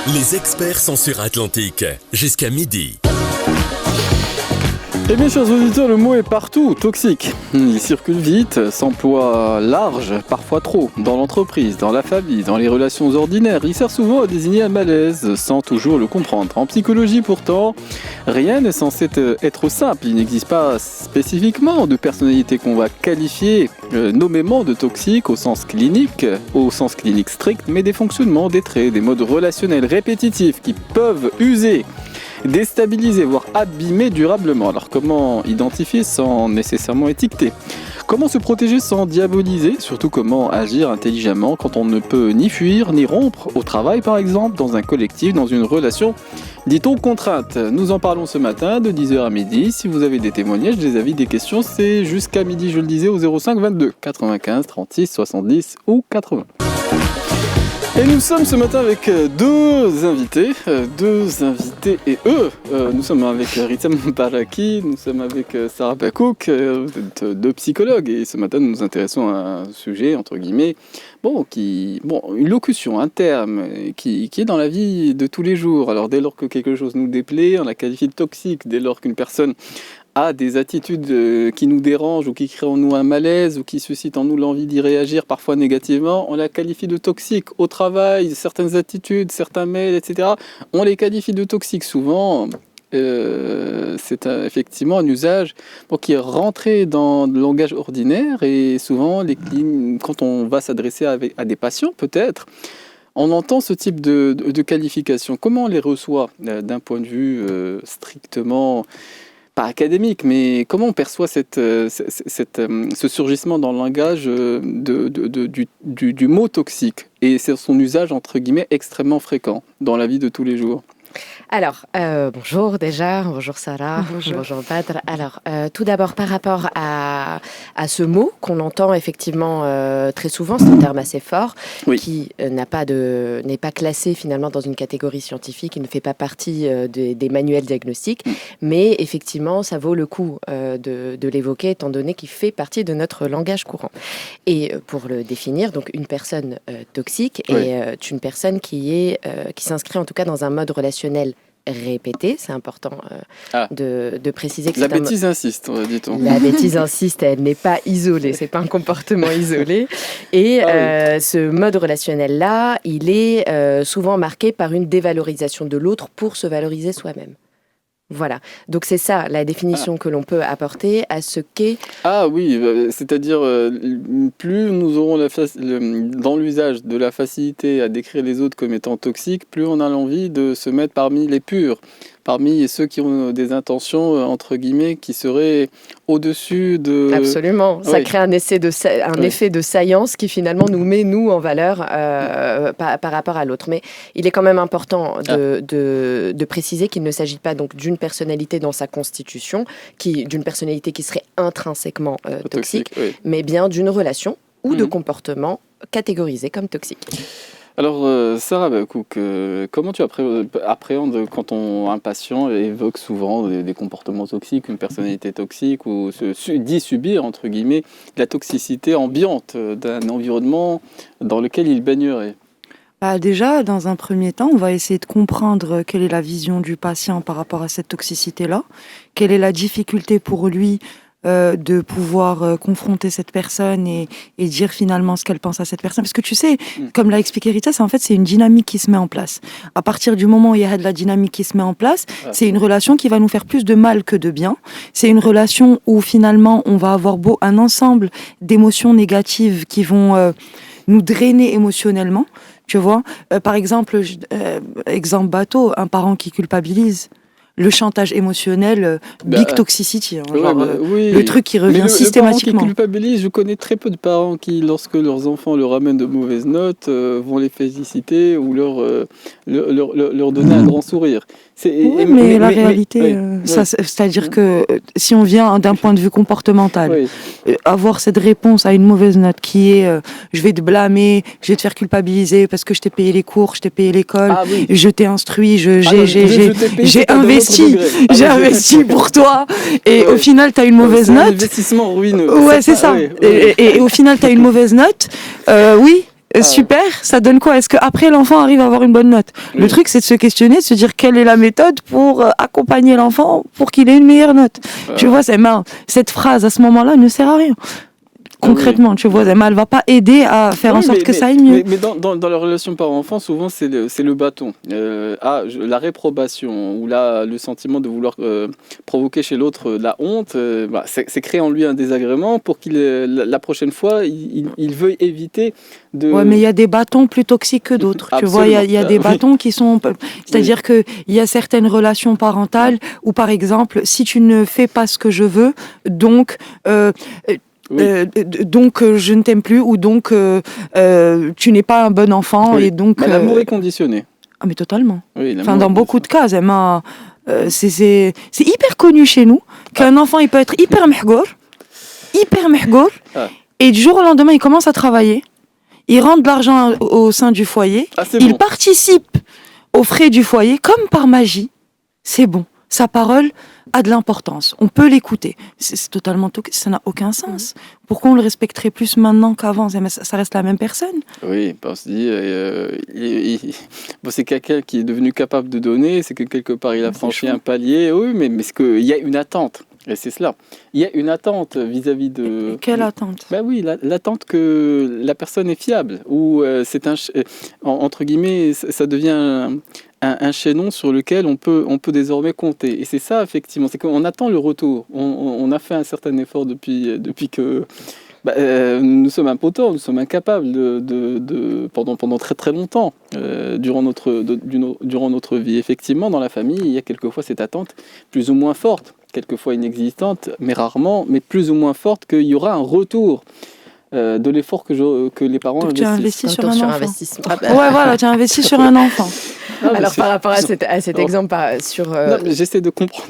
Les experts sont sur Atlantique, jusqu'à midi. Eh bien, chers auditeurs, le mot est partout, toxique. Il circule vite, s'emploie large, parfois trop, dans l'entreprise, dans la famille, dans les relations ordinaires. Il sert souvent à désigner un malaise, sans toujours le comprendre. En psychologie, pourtant, rien n'est censé être simple. Il n'existe pas spécifiquement de personnalité qu'on va qualifier nommément de toxique au sens clinique strict, mais des fonctionnements, des traits, des modes relationnels répétitifs qui peuvent user, déstabiliser, voire abîmer durablement. Alors comment identifier sans nécessairement étiqueter ? Comment se protéger sans diaboliser ? Surtout comment agir intelligemment quand on ne peut ni fuir ni rompre, au travail par exemple, dans un collectif, dans une relation, dit-on contrainte. Nous en parlons ce matin de 10h à midi. Si vous avez des témoignages, des avis, des questions, c'est jusqu'à midi, je le disais, au 05 22 95 36 70 ou 80. Et nous sommes ce matin avec deux invités et eux. Nous sommes avec Ritsam Baraki, nous sommes avec Sarah Bakouk, vous êtes deux psychologues. Et ce matin, nous nous intéressons à un sujet, entre guillemets, une locution, un terme qui est dans la vie de tous les jours. Alors dès lors que quelque chose nous déplaît, on la qualifie de toxique. Dès lors qu'une personne a des attitudes qui nous dérangent ou qui créent en nous un malaise ou qui suscitent en nous l'envie d'y réagir, parfois négativement, on la qualifie de toxique. Au travail, certaines attitudes, certains mails, etc., on les qualifie de toxiques. Souvent, c'est effectivement un usage qui est rentré dans le langage ordinaire et souvent, quand on va s'adresser à des patients, peut-être, on entend ce type de qualification. Comment on les reçoit d'un point de vue strictement pas académique, mais comment on perçoit ce surgissement dans le langage du mot toxique et c'est son usage, entre guillemets, extrêmement fréquent dans la vie de tous les jours? Alors, bonjour déjà, bonjour Sarah, bonjour Badr. Alors, tout d'abord par rapport à ce mot qu'on entend effectivement très souvent, c'est un terme assez fort, oui, qui n'est pas classé finalement dans une catégorie scientifique, il ne fait pas partie des manuels diagnostiques, mais effectivement ça vaut le coup de l'évoquer étant donné qu'il fait partie de notre langage courant. Et pour le définir, donc une personne toxique est une personne qui s'inscrit en tout cas dans un mode relationnel répété, c'est important de préciser que la bêtise insiste, dit-on. La bêtise insiste, elle n'est pas isolée, c'est pas un comportement isolé. Et ce mode relationnel-là, il est souvent marqué par une dévalorisation de l'autre pour se valoriser soi-même. Voilà, donc c'est ça la définition que l'on peut apporter à ce qu'est... Ah oui, c'est-à-dire plus nous aurons dans l'usage de la facilité à décrire les autres comme étant toxiques, plus on a l'envie de se mettre parmi les purs, parmi ceux qui ont des intentions, entre guillemets, qui seraient au-dessus de... Absolument, ça crée un effet de saillance qui finalement nous met, nous, en valeur par rapport à l'autre. Mais il est quand même important de préciser qu'il ne s'agit pas donc d'une personnalité dans sa constitution, d'une personnalité qui serait intrinsèquement toxique, mais bien d'une relation ou de comportement catégorisé comme toxique. Alors, Sarah Bakouk, comment tu appréhendes quand un patient évoque souvent des comportements toxiques, une personnalité toxique, ou dit subir, entre guillemets, la toxicité ambiante d'un environnement dans lequel il baignerait? Déjà, dans un premier temps, on va essayer de comprendre quelle est la vision du patient par rapport à cette toxicité-là, quelle est la difficulté pour lui de pouvoir confronter cette personne et dire finalement ce qu'elle pense à cette personne. Parce que tu sais, comme l'a expliqué Rita, c'est une dynamique qui se met en place. À partir du moment où il y a de la dynamique qui se met en place, c'est une relation qui va nous faire plus de mal que de bien. C'est une relation où finalement on va avoir un ensemble d'émotions négatives qui vont nous drainer émotionnellement. Tu vois, par exemple, exemple bateau, un parent qui culpabilise. Le chantage émotionnel, big toxicity, le truc qui revient systématiquement. Les parents qui culpabilisent, je connais très peu de parents qui, lorsque leurs enfants leur ramènent de mauvaises notes, vont les féliciter ou leur donner un grand sourire. Mais la réalité, c'est-à-dire que si on vient d'un point de vue comportemental, avoir cette réponse à une mauvaise note qui est je vais te blâmer, je vais te faire culpabiliser parce que je t'ai payé les cours, je t'ai payé l'école, je t'ai instruit, j'ai investi pour toi et au final t'as une mauvaise note. Un investissement ruineux. Ouais, c'est ça. Et au final t'as une mauvaise note. Oui. Super, ça donne quoi? Est-ce qu'après l'enfant arrive à avoir une bonne note? Le truc, c'est de se questionner, de se dire quelle est la méthode pour accompagner l'enfant pour qu'il ait une meilleure note. Tu vois, c'est marrant. Cette phrase, à ce moment-là, ne sert à rien. Concrètement, tu vois, elle ne va pas aider à faire en sorte que ça aille mieux. Mais dans la relation parent-enfant, souvent, c'est le bâton. La réprobation ou le sentiment de vouloir provoquer chez l'autre la honte, c'est créer en lui un désagrément pour qu'il, la prochaine fois, il veuille éviter de... Ouais, mais il y a des bâtons plus toxiques que d'autres. Tu vois, il y a des bâtons qui sont... C'est-à-dire qu'il y a certaines relations parentales où, par exemple, si tu ne fais pas ce que je veux, donc... donc je ne t'aime plus ou donc tu n'es pas un bon enfant et donc l'amour est conditionné. Ah mais totalement. Oui, enfin dans beaucoup de cas, c'est hyper connu chez nous qu'un enfant il peut être hyper mehgour et du jour au lendemain il commence à travailler, il rentre de l'argent au sein du foyer, il participe aux frais du foyer comme par magie. C'est bon. Sa parole a de l'importance. On peut l'écouter. C'est totalement... Ça n'a aucun sens. Pourquoi on le respecterait plus maintenant qu'avant? Ça reste la même personne. Oui, on se dit... c'est quelqu'un qui est devenu capable de donner, c'est que quelque part il a franchi un palier. Oui, mais c'est qu'il y a une attente. Et c'est cela. Il y a une attente vis-à-vis de... Quelle attente? Oui, l'attente que la personne est fiable. Ou c'est entre guillemets, ça devient... Un chaînon sur lequel on peut désormais compter. Et c'est ça, effectivement, c'est qu'on attend le retour. On a fait un certain effort depuis que nous sommes impotents, nous sommes incapables pendant très très longtemps, durant notre vie. Effectivement, dans la famille, il y a quelquefois cette attente plus ou moins forte, quelquefois inexistante, mais rarement, mais plus ou moins forte, qu'il y aura un retour de l'effort que les parents investissent. Tu as investi sur un enfant. Ouais, voilà, tu as investi sur un enfant. Alors par rapport à cet exemple sur... Non, mais j'essaie de comprendre.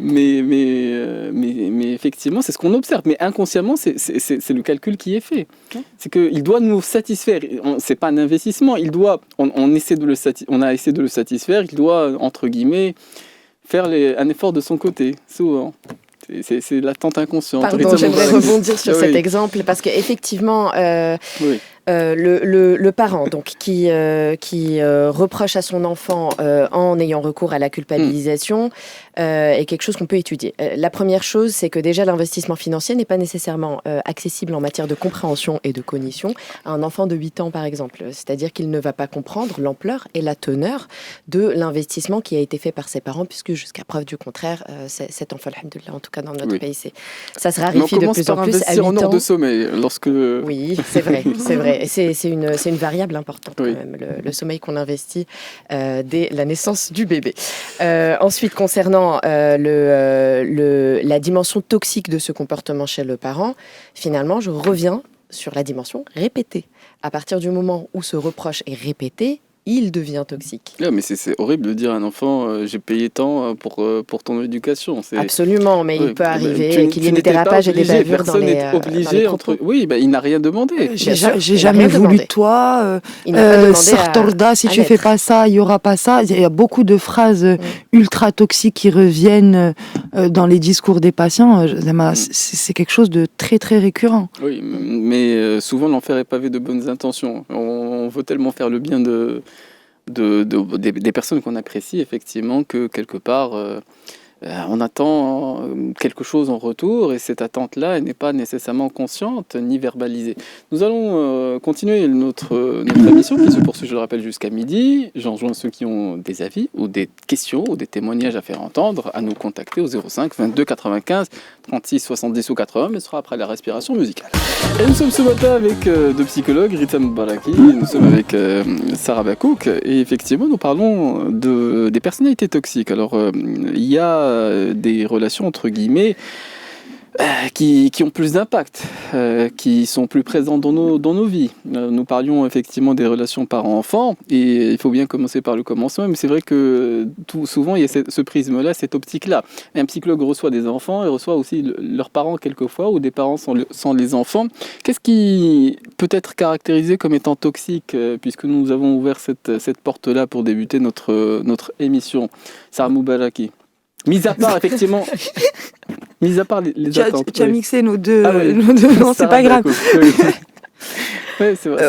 mais effectivement, c'est ce qu'on observe. Mais inconsciemment, c'est le calcul qui est fait. C'est qu'il doit nous satisfaire. C'est pas un investissement. On a essayé de le satisfaire. Il doit, entre guillemets, faire un effort de son côté, souvent. C'est l'attente inconsciente. Pardon, j'aimerais rebondir sur cet exemple parce qu'effectivement, le parent donc qui reproche à son enfant en ayant recours à la culpabilisation est quelque chose qu'on peut étudier. La première chose, c'est que déjà l'investissement financier n'est pas nécessairement accessible en matière de compréhension et de cognition à un enfant de 8 ans par exemple. C'est-à-dire qu'il ne va pas comprendre l'ampleur et la teneur de l'investissement qui a été fait par ses parents, puisque jusqu'à preuve du contraire, cet enfant, alhamdoulilah, en tout cas dans notre pays, ça se raréfie de plus en plus à 8 ans. En heure de sommeil, lorsque... Oui, c'est vrai, c'est vrai. Et c'est une variable importante quand même, le sommeil qu'on investit dès la naissance du bébé. Ensuite, concernant la dimension toxique de ce comportement chez le parent, finalement, je reviens sur la dimension répétée. À partir du moment où ce reproche est répété, il devient toxique. Mais c'est horrible de dire à un enfant j'ai payé tant pour ton éducation. Absolument, mais il peut arriver qu'il y ait des dérapages et des bavures dans les propos. Oui, il n'a rien demandé. J'ai jamais voulu de toi. Sors torda, si tu fais pas ça, il y aura pas ça. Il y a beaucoup de phrases ultra toxiques qui reviennent dans les discours des patients. C'est quelque chose de très très récurrent. Oui, mais souvent l'enfer est pavé de bonnes intentions. On veut tellement faire le bien des personnes qu'on apprécie, effectivement, que quelque part on attend quelque chose en retour, et cette attente-là, elle n'est pas nécessairement consciente ni verbalisée. Nous allons continuer notre émission qui se poursuit, je le rappelle, jusqu'à midi. J'enjoins ceux qui ont des avis ou des questions ou des témoignages à faire entendre à nous contacter au 05 22 95 36 70 ou 80, mais ce sera après la respiration musicale. Et nous sommes ce matin avec deux psychologues, Rita Mbaraki, nous sommes avec Sarah Bakouk, et effectivement nous parlons des personnalités toxiques. Alors il y a des relations entre guillemets qui ont plus d'impact, qui sont plus présentes dans nos vies. Nous parlions effectivement des relations parents-enfants, et il faut bien commencer par le commencement, mais c'est vrai que tout souvent il y a ce prisme-là, cette optique-là. Un psychologue reçoit des enfants et reçoit aussi leurs parents quelquefois, ou des parents sans les enfants. Qu'est-ce qui peut être caractérisé comme étant toxique, puisque nous avons ouvert cette porte-là pour débuter notre émission? Sarah Moubaraki. Mis à part, effectivement, Mis à part les Tu as attentes. mixé nos deux. Ah oui. Non, c'est pas grave. Ouais, c'est vrai.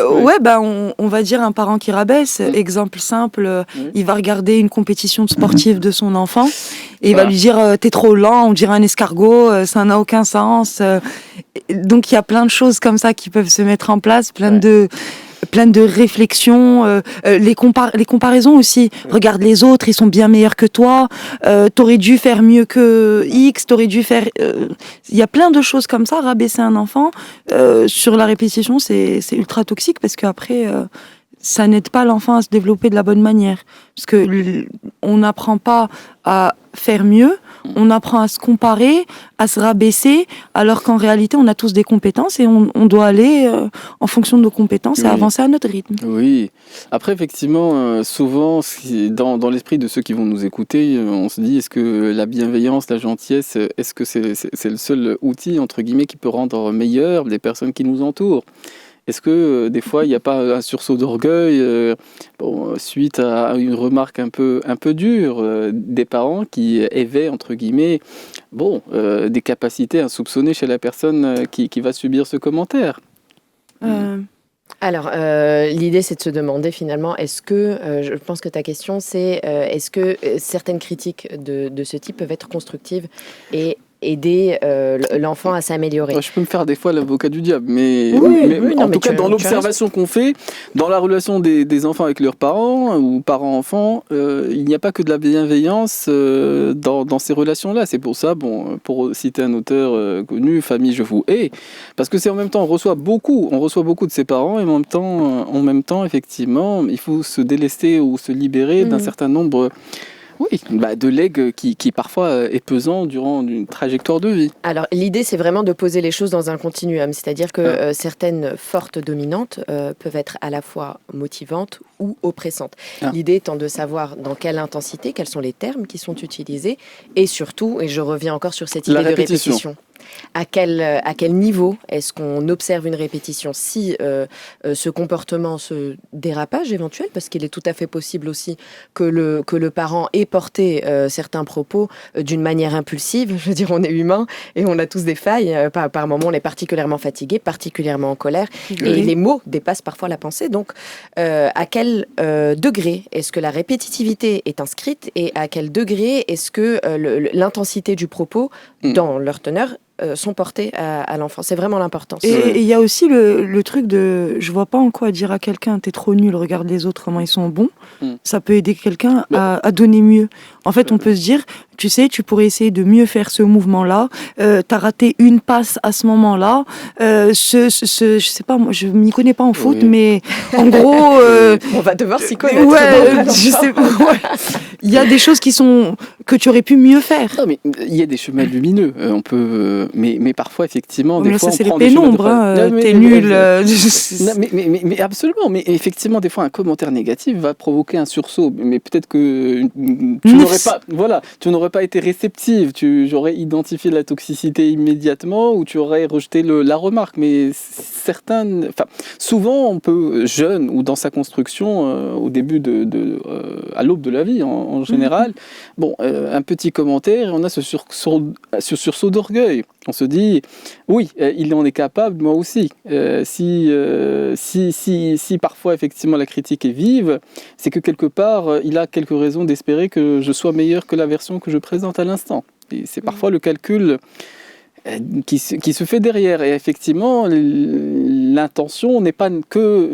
On va dire un parent qui rabaisse. Exemple simple, Mm. il va regarder une compétition sportive de son enfant et il va Voilà. lui dire t'es trop lent, on dirait un escargot, ça n'a aucun sens. Donc il y a plein de choses comme ça qui peuvent se mettre en place, plein de réflexions, les comparaisons aussi. Regarde les autres, ils sont bien meilleurs que toi. T'aurais dû faire mieux que X. T'aurais dû faire. Il y a plein de choses comme ça. Rabaisser un enfant sur la répétition, c'est ultra toxique parce qu'après, ça n'aide pas l'enfant à se développer de la bonne manière. Parce que on n'apprend pas à faire mieux. On apprend à se comparer, à se rabaisser, alors qu'en réalité, on a tous des compétences et on doit aller en fonction de nos compétences et Oui. avancer à notre rythme. Oui. Après, effectivement, souvent, dans l'esprit de ceux qui vont nous écouter, on se dit, est-ce que la bienveillance, la gentillesse, est-ce que c'est le seul outil, entre guillemets, qui peut rendre meilleures les personnes qui nous entourent ? Est-ce que des fois, il n'y a pas un sursaut d'orgueil suite à une remarque un peu dure des parents qui éveillent, entre guillemets, des capacités insoupçonnées chez la personne qui va subir ce commentaire ? Alors, l'idée, c'est de se demander finalement, est-ce que, je pense que ta question, c'est est-ce que certaines critiques de ce type peuvent être constructives et aider l'enfant à s'améliorer. Je peux me faire des fois l'avocat du diable, mais, Oui, en tout cas, dans l'observation qu'on fait, dans la relation des enfants avec leurs parents ou parents-enfants, il n'y a pas que de la bienveillance dans ces relations-là. C'est pour ça, pour citer un auteur connu, Famille, je vous hais, parce que c'est en même temps, on reçoit beaucoup de ses parents, et en même temps, effectivement, il faut se délester ou se libérer d'un certain nombre de legs qui parfois est pesant durant une trajectoire de vie. Alors l'idée c'est vraiment de poser les choses dans un continuum, c'est-à-dire que certaines fortes dominantes peuvent être à la fois motivantes ou oppressantes. L'idée étant de savoir dans quelle intensité, quels sont les termes qui sont utilisés et surtout, et je reviens encore sur cette idée de répétition. À quel niveau est-ce qu'on observe une répétition ? Si ce comportement, ce dérapage éventuel, parce qu'il est tout à fait possible aussi que le parent ait porté certains propos d'une manière impulsive. Je veux dire, on est humain et on a tous des failles. Par moments, on est particulièrement fatigué, particulièrement en colère. Et les mots dépassent parfois la pensée. Donc, à quel degré est-ce que la répétitivité est inscrite et à quel degré est-ce que l'intensité du propos, dans leur teneur, sont portés à l'enfant. C'est vraiment l'importance. Et il y a aussi le truc de je vois pas en quoi dire à quelqu'un t'es trop nul, regarde les autres comment ils sont bons. Ça peut aider quelqu'un à donner mieux. En fait, on peut se dire tu sais, tu pourrais essayer de mieux faire ce mouvement-là. T'as raté une passe à ce moment-là. Je sais pas, moi, je m'y connais pas en foot, mais en gros, on va devoir s'y connaître. Je sais pas. Il y a des choses que tu aurais pu mieux faire. Non, mais il y a des chemins lumineux. On peut, mais parfois effectivement, des fois, ça, c'est on prend les pénombres. T'es nul. Mais absolument. Mais effectivement, des fois, un commentaire négatif va provoquer un sursaut. Mais peut-être que tu n'aurais pas été réceptive. J'aurais identifié la toxicité immédiatement ou tu aurais rejeté la remarque. Mais souvent, on peut, jeune ou dans sa construction, au début à l'aube de la vie en général, un petit commentaire, on a ce sursaut d'orgueil. On se dit, oui, il en est capable, moi aussi. Si parfois, effectivement, la critique est vive, c'est que quelque part, il a quelques raisons d'espérer que je sois meilleur que la version que je présente à l'instant. Et c'est parfois le calcul qui se fait derrière. Et effectivement, l'intention n'est pas que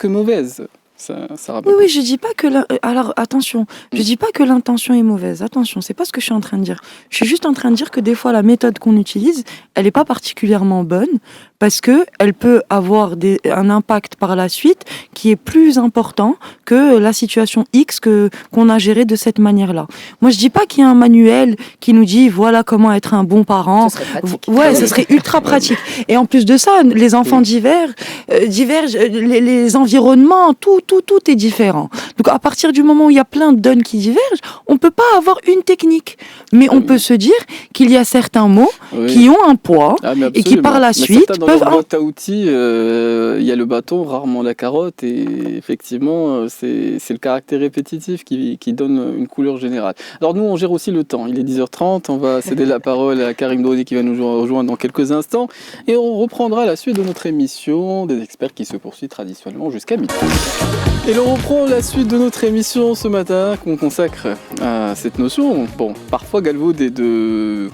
mauvaise. Oui, je dis pas que alors attention, je dis pas que l'intention est mauvaise. Attention, c'est pas ce que je suis en train de dire. Je suis juste en train de dire que des fois la méthode qu'on utilise, elle est pas particulièrement bonne parce que elle peut avoir un impact par la suite qui est plus important que la situation X qu'on a gérée de cette manière-là. Moi, je dis pas qu'il y a un manuel qui nous dit voilà comment être un bon parent. Ce serait pratique. Ouais, ce serait ultra pratique. Et en plus de ça, les enfants divergent, les environnements, tout est différent. Donc à partir du moment où il y a plein de donnes qui divergent, on peut pas avoir une technique. Mais on peut se dire qu'il y a certains mots qui ont un poids et qui par la suite dans peuvent... leur boîte à outils, il y a le bâton, rarement la carotte, et effectivement, c'est le caractère répétitif qui donne une couleur générale. Alors nous, on gère aussi le temps. Il est 10h30, on va céder la parole à Karim Dodi qui va nous rejoindre dans quelques instants, et on reprendra la suite de notre émission des experts qui se poursuit traditionnellement jusqu'à midi. Et l'on reprend la suite de notre émission ce matin qu'on consacre à cette notion, parfois galvaudée de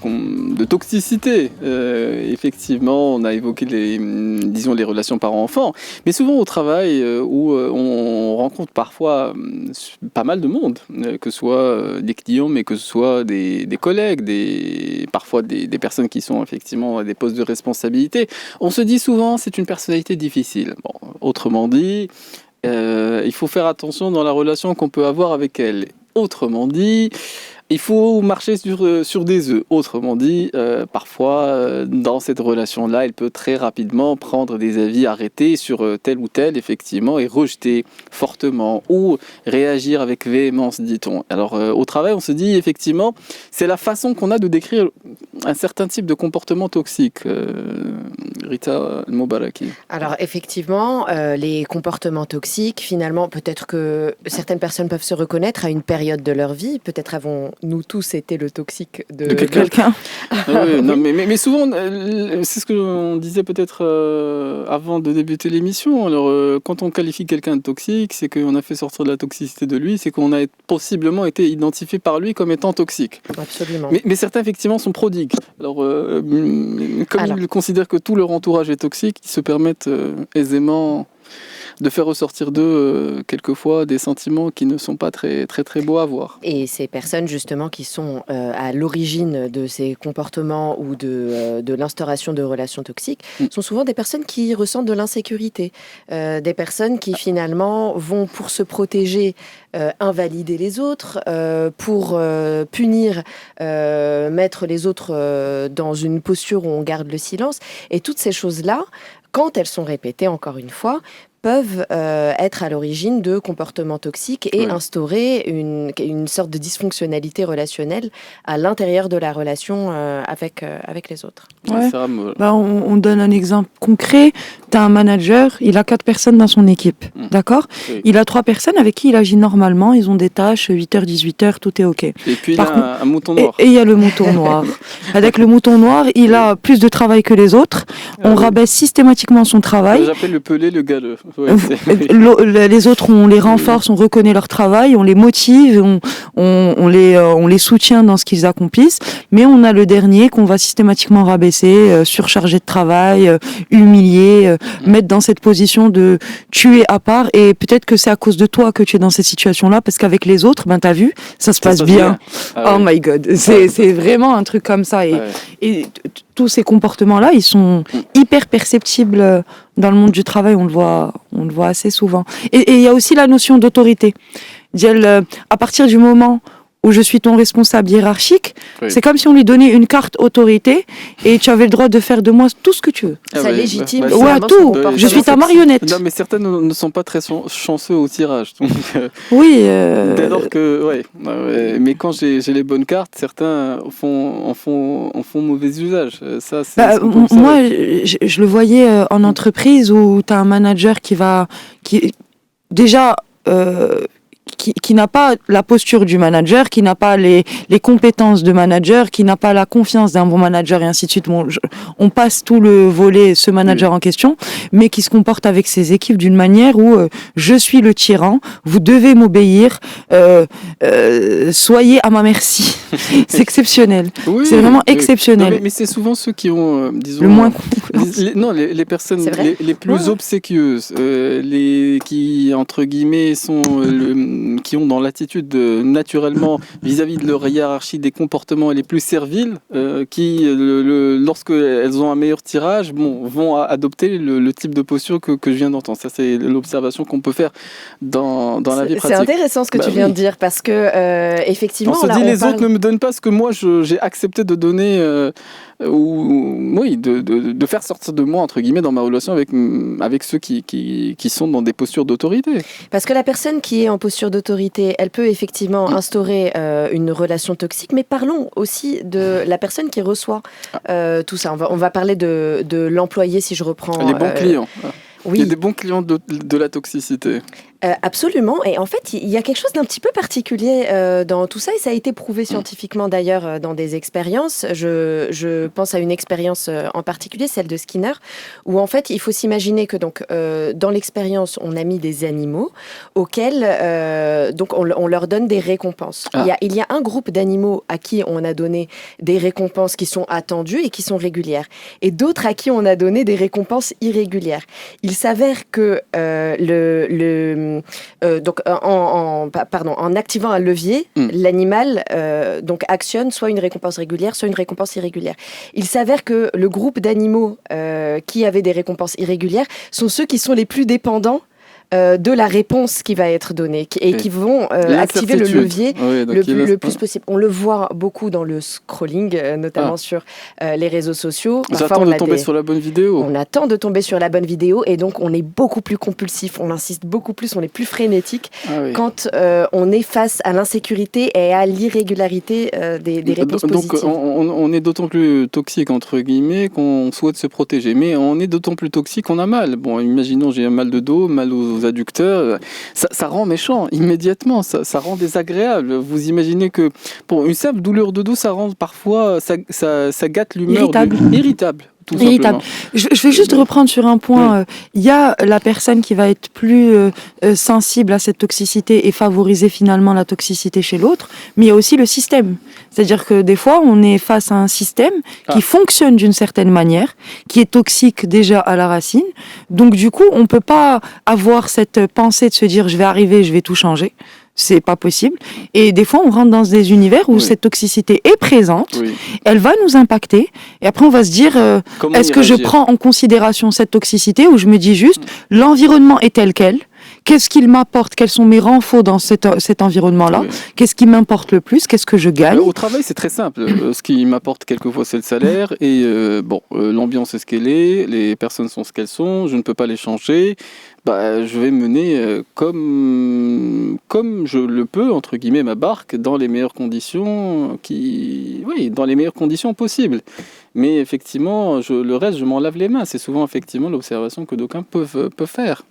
toxicité. Effectivement, on a évoqué les relations parents-enfants, mais souvent au travail où on rencontre parfois pas mal de monde, que ce soit des clients, mais que ce soit des collègues, parfois des personnes qui sont effectivement à des postes de responsabilité. On se dit souvent c'est une personnalité difficile. Autrement dit, il faut faire attention dans la relation qu'on peut avoir avec elle. Autrement dit, il faut marcher sur des œufs. Autrement dit, parfois, dans cette relation-là, elle peut très rapidement prendre des avis arrêtés sur tel ou tel, effectivement, et rejeter fortement ou réagir avec véhémence, dit-on. Alors, au travail, on se dit, effectivement, c'est la façon qu'on a de décrire un certain type de comportement toxique. Rita Al-Mobaraki. Alors, effectivement, les comportements toxiques, finalement, peut-être que certaines personnes peuvent se reconnaître à une période de leur vie. Peut-être avons-nous tous été le toxique de quelqu'un. Oui, non, mais souvent, c'est ce que on disait peut-être avant de débuter l'émission. Alors, quand on qualifie quelqu'un de toxique, c'est qu'on a fait sortir de la toxicité de lui, c'est qu'on a possiblement été identifié par lui comme étant toxique. Absolument. Mais certains, effectivement, sont prodigues. Alors, ils considèrent que tout leur entourage est toxique, ils se permettent aisément de faire ressortir d'eux quelquefois des sentiments qui ne sont pas très, très, très beaux à voir. Et ces personnes justement qui sont à l'origine de ces comportements ou de l'instauration de relations toxiques sont souvent des personnes qui ressentent de l'insécurité, des personnes qui finalement vont pour se protéger invalider les autres, pour punir, mettre les autres dans une posture où on garde le silence. Et toutes ces choses-là, quand elles sont répétées encore une fois, peuvent être à l'origine de comportements toxiques et instaurer une sorte de dysfonctionnalité relationnelle à l'intérieur de la relation avec les autres. Ouais. On donne un exemple concret. Tu as un manager, il a 4 personnes dans son équipe, d'accord ? Oui. Il a 3 personnes avec qui il agit normalement, ils ont des tâches, 8h, 18h, tout est OK. Et puis il y a un mouton noir. Et il y a le mouton noir. Avec le mouton noir, il a plus de travail que les autres. On rabaisse systématiquement son travail. J'appelle le pelé le galeux. Ouais, les autres, on les renforce, on reconnaît leur travail, on les motive, on les soutient dans ce qu'ils accomplissent, mais on a le dernier qu'on va systématiquement rabaisser, surcharger de travail, humilier, mettre dans cette position de tu es à part, et peut-être que c'est à cause de toi que tu es dans cette situation-là, parce qu'avec les autres, t'as vu, ça se passe bien. Oh my God, c'est vraiment un truc comme ça, et tous ces comportements-là, ils sont hyper perceptibles dans le monde du travail, on le voit assez souvent. Et il y a aussi la notion d'autorité. À partir du moment où je suis ton responsable hiérarchique, c'est comme si on lui donnait une carte autorité et tu avais le droit de faire de moi tout ce que tu veux. Ça légitime. Tout. Je suis ta marionnette. Non, mais certains ne sont pas très chanceux au tirage. Donc, oui. Dès lors que, mais quand j'ai les bonnes cartes, certains en font mauvais usage. Ça, moi, je le voyais en entreprise où tu as un manager qui n'a pas la posture du manager, qui n'a pas les compétences de manager, qui n'a pas la confiance d'un bon manager et ainsi de suite. On passe tout le volet, ce manager en question, mais qui se comporte avec ses équipes d'une manière où je suis le tyran, vous devez m'obéir, soyez à ma merci. C'est exceptionnel. Oui, c'est vraiment exceptionnel. Non, mais c'est souvent ceux qui ont, disons... Le moins les personnes les plus obséquieuses, qui, entre guillemets, sont qui ont dans l'attitude naturellement vis-à-vis de leur hiérarchie des comportements les plus serviles, qui, lorsqu'elles ont un meilleur tirage, vont adopter le type de posture que je viens d'entendre. Ça, c'est l'observation qu'on peut faire dans la vie pratique. C'est intéressant ce que tu viens de dire, parce que effectivement... On se dit les autres ne me donnent pas ce que moi j'ai accepté de donner, de faire sortir de moi, entre guillemets, dans ma relation avec ceux qui sont dans des postures d'autorité. Parce que la personne qui est en posture d'autorité, elle peut effectivement instaurer une relation toxique, mais parlons aussi de la personne qui reçoit tout ça. On va parler de l'employé, si je reprends... Les bons clients. Oui. Il y a des bons clients de la toxicité. Absolument. Et en fait, il y a quelque chose d'un petit peu particulier dans tout ça, et ça a été prouvé scientifiquement d'ailleurs dans des expériences. Je pense à une expérience en particulier, celle de Skinner, où en fait, il faut s'imaginer que donc dans l'expérience, on a mis des animaux auxquels donc on leur donne des récompenses. Il y a un groupe d'animaux à qui on a donné des récompenses qui sont attendues et qui sont régulières, et d'autres à qui on a donné des récompenses irrégulières. Il s'avère que en activant un levier, l'animal donc actionne soit une récompense régulière, soit une récompense irrégulière. Il s'avère que le groupe d'animaux qui avaient des récompenses irrégulières sont ceux qui sont les plus dépendants de la réponse qui va être donnée et qui vont activer le levier le plus possible. On le voit beaucoup dans le scrolling, notamment sur les réseaux sociaux. Parfois, on attend de tomber sur la bonne vidéo. On attend de tomber sur la bonne vidéo, et donc on est beaucoup plus compulsif, on insiste beaucoup plus, on est plus frénétique quand on est face à l'insécurité et à l'irrégularité des réponses positives. Donc on est d'autant plus toxique, entre guillemets, qu'on souhaite se protéger. Mais on est d'autant plus toxique qu'on a mal. Bon, imaginons, j'ai un mal de dos, mal aux adducteurs, ça rend méchant immédiatement, ça rend désagréable. Vous imaginez que pour une simple douleur de dos, ça rend parfois, ça gâte l'humeur. Irritable. Irritable. Je vais juste reprendre sur un point. Il y a la personne qui va être plus sensible à cette toxicité et favoriser finalement la toxicité chez l'autre, mais il y a aussi le système. C'est-à-dire que des fois, on est face à un système qui fonctionne d'une certaine manière, qui est toxique déjà à la racine. Donc du coup, on peut pas avoir cette pensée de se dire je vais arriver, je vais tout changer. C'est pas possible. Et des fois, on rentre dans des univers où cette toxicité est présente, elle va nous impacter, et après on va se dire, est-ce que je prends en considération cette toxicité, ou je me dis juste, l'environnement est tel quel, qu'est-ce qu'il m'apporte, quels sont mes renforts dans cet environnement-là, qu'est-ce qui m'importe le plus, qu'est-ce que je gagne. Au travail, c'est très simple. Ce qui m'apporte quelquefois, c'est le salaire, et l'ambiance est ce qu'elle est, les personnes sont ce qu'elles sont, je ne peux pas les changer. Je vais mener comme je le peux, entre guillemets, ma barque dans les meilleures conditions possibles. Mais effectivement, le reste, je m'en lave les mains. C'est souvent effectivement l'observation que d'aucuns peuvent faire.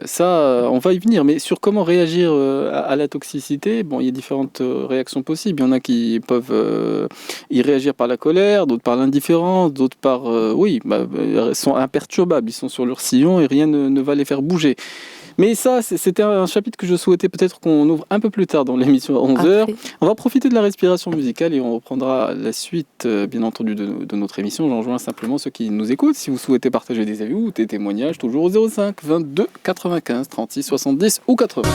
Ça, on va y venir. Mais sur comment réagir à la toxicité, il y a différentes réactions possibles. Il y en a qui peuvent y réagir par la colère, d'autres par l'indifférence, d'autres par... sont imperturbables. Ils sont sur leur sillon et rien ne va les faire bouger. Mais ça, c'était un chapitre que je souhaitais peut-être qu'on ouvre un peu plus tard dans l'émission à 11h. On va profiter de la respiration musicale et on reprendra la suite, bien entendu, de notre émission. J'en rejoins simplement ceux qui nous écoutent. Si vous souhaitez partager des avis ou des témoignages, toujours au 05 22 95 36 70 ou 80.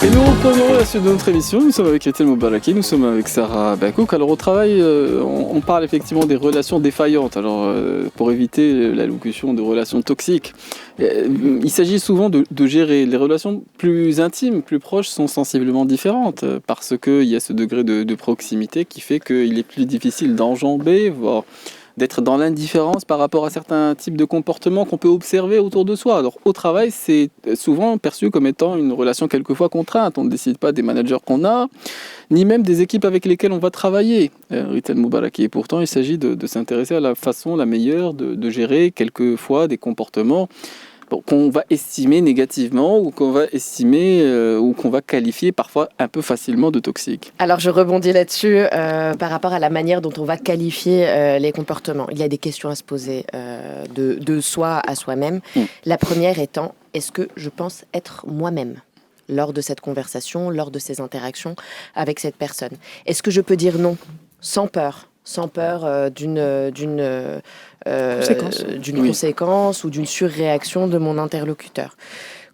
Et nous reprenons la suite de notre émission. Nous sommes avec Etienne Moubaraki, nous sommes avec Sarah Bakouk. Alors au travail, on parle effectivement des relations défaillantes. Alors pour éviter la locution de relations toxiques, il s'agit souvent de gérer. Les relations plus intimes, plus proches sont sensiblement différentes parce qu'il y a ce degré de proximité qui fait qu'il est plus difficile d'enjamber, voire d'être dans l'indifférence par rapport à certains types de comportements qu'on peut observer autour de soi. Alors au travail, c'est souvent perçu comme étant une relation quelquefois contrainte. On ne décide pas des managers qu'on a, ni même des équipes avec lesquelles on va travailler. Etienne Moubaraki. Et pourtant, il s'agit de s'intéresser à la façon la meilleure de gérer quelquefois des comportements qu'on va estimer négativement ou qu'on va estimer ou qu'on va qualifier parfois un peu facilement de toxique. Alors je rebondis là-dessus par rapport à la manière dont on va qualifier les comportements. Il y a des questions à se poser de soi à soi-même. La première étant, est-ce que je pense être moi-même lors de cette conversation, lors de ces interactions avec cette personne? Est-ce que je peux dire non sans peur d'une conséquence ou d'une surréaction de mon interlocuteur?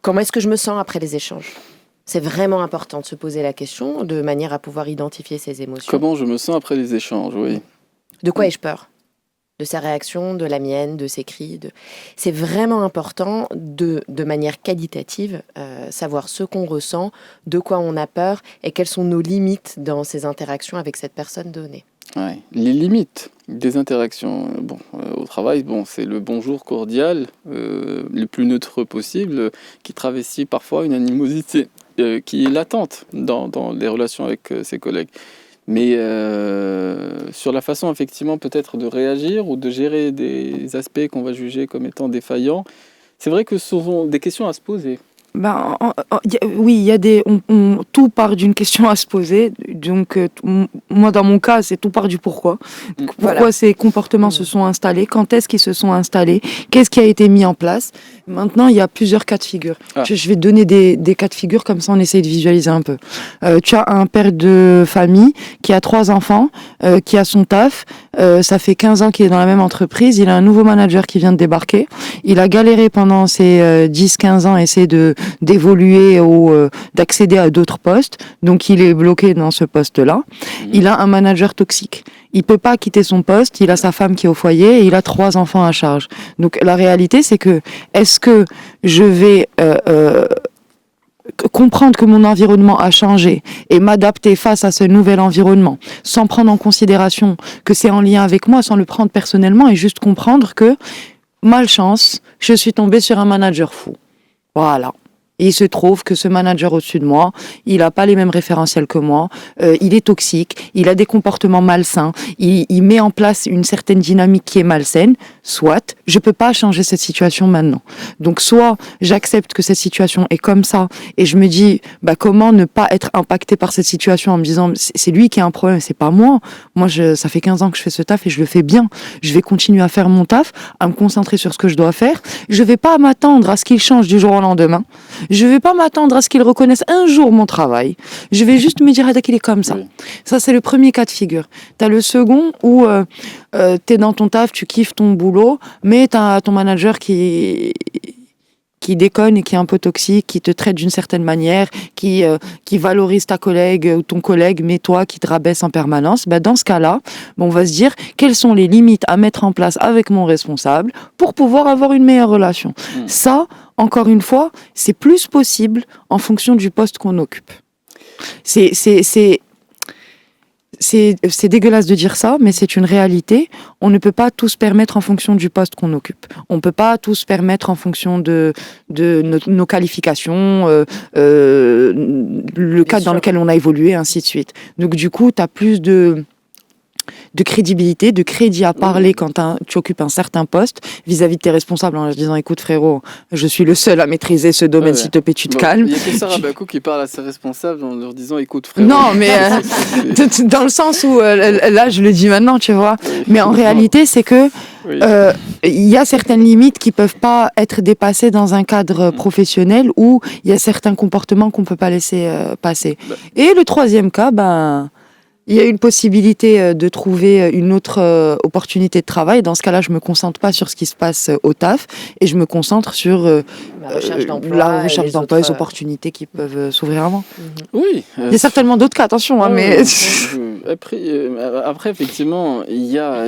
comment est-ce que je me sens après les échanges ? C'est vraiment important de se poser la question de manière à pouvoir identifier ses émotions. Comment je me sens après les échanges, oui. De quoi ai-je peur ? De sa réaction, de la mienne, de ses cris. C'est vraiment important de manière qualitative, savoir ce qu'on ressent, de quoi on a peur et quelles sont nos limites dans ces interactions avec cette personne donnée. Ouais. Les limites des interactions au travail, c'est le bonjour cordial, le plus neutre possible, qui travestit parfois une animosité qui est latente dans les relations avec ses collègues. Mais sur la façon effectivement peut-être de réagir ou de gérer des aspects qu'on va juger comme étant défaillants, c'est vrai que ce sont des questions à se poser. Oui, il y a tout part d'une question à se poser. Donc, moi, dans mon cas, c'est tout part du pourquoi. Pourquoi ces comportements se sont installés ? Quand est-ce qu'ils se sont installés ? Qu'est-ce qui a été mis en place ? Maintenant, il y a plusieurs cas de figure. Je vais te donner des cas de figure, comme ça on essaie de visualiser un peu. Tu as un père de famille qui a 3 enfants, qui a son taf. Ça fait 15 ans qu'il est dans la même entreprise. Il a un nouveau manager qui vient de débarquer. Il a galéré pendant ces 10-15 ans à essayer d'évoluer ou d'accéder à d'autres postes. Donc, il est bloqué dans ce poste-là. Il a un manager toxique. Il peut pas quitter son poste. Il a sa femme qui est au foyer et il a 3 enfants à charge. Donc, la réalité, c'est que est-ce que je vais comprendre que mon environnement a changé et m'adapter face à ce nouvel environnement sans prendre en considération que c'est en lien avec moi, sans le prendre personnellement et juste comprendre que, malchance, je suis tombée sur un manager fou. Voilà. Et il se trouve que ce manager au-dessus de moi, il n'a pas les mêmes référentiels que moi, il est toxique, il a des comportements malsains, il met en place une certaine dynamique qui est malsaine, soit je peux pas changer cette situation maintenant. Donc soit j'accepte que cette situation est comme ça et je me dis comment ne pas être impacté par cette situation en me disant c'est lui qui a un problème, c'est pas moi. Moi ça fait 15 ans que je fais ce taf et je le fais bien. Je vais continuer à faire mon taf, à me concentrer sur ce que je dois faire. Je vais pas m'attendre à ce qu'il change du jour au lendemain. Je vais pas m'attendre à ce qu'il reconnaisse un jour mon travail. Je vais juste me dire qu'il est comme ça. Oui. Ça, c'est le premier cas de figure. T'as le second où t'es dans ton taf, tu kiffes ton boulot, mais t'as ton manager qui déconne et qui est un peu toxique, qui te traite d'une certaine manière, qui valorise ta collègue ou ton collègue, mais toi qui te rabaisse en permanence. Dans ce cas-là, on va se dire quelles sont les limites à mettre en place avec mon responsable pour pouvoir avoir une meilleure relation. Ça, encore une fois, c'est plus possible en fonction du poste qu'on occupe. C'est dégueulasse de dire ça, mais c'est une réalité. On ne peut pas tout se permettre en fonction du poste qu'on occupe. On ne peut pas tout se permettre en fonction de nos qualifications, le cadre dans lequel on a évolué, ainsi de suite. Donc du coup, tu as plus de crédibilité, de crédit à parler quand tu occupes un certain poste vis-à-vis de tes responsables en leur disant écoute frérot, je suis le seul à maîtriser ce domaine, s'il te plaît tu te calmes. Il y a que Sarah Bakou qui parle à ses responsables en leur disant écoute frérot. Non mais dans le sens où là je le dis maintenant tu vois, mais en réalité c'est que il y a certaines limites qui peuvent pas être dépassées dans un cadre professionnel où il y a certains comportements qu'on peut pas laisser passer. Et le troisième cas, il y a une possibilité de trouver une autre opportunité de travail. Dans ce cas-là, je me concentre pas sur ce qui se passe au taf et je me concentre sur la recherche d'emploi, les opportunités qui peuvent s'ouvrir à moi. Oui. Il y a certainement d'autres cas, attention. Mais après, effectivement, il y a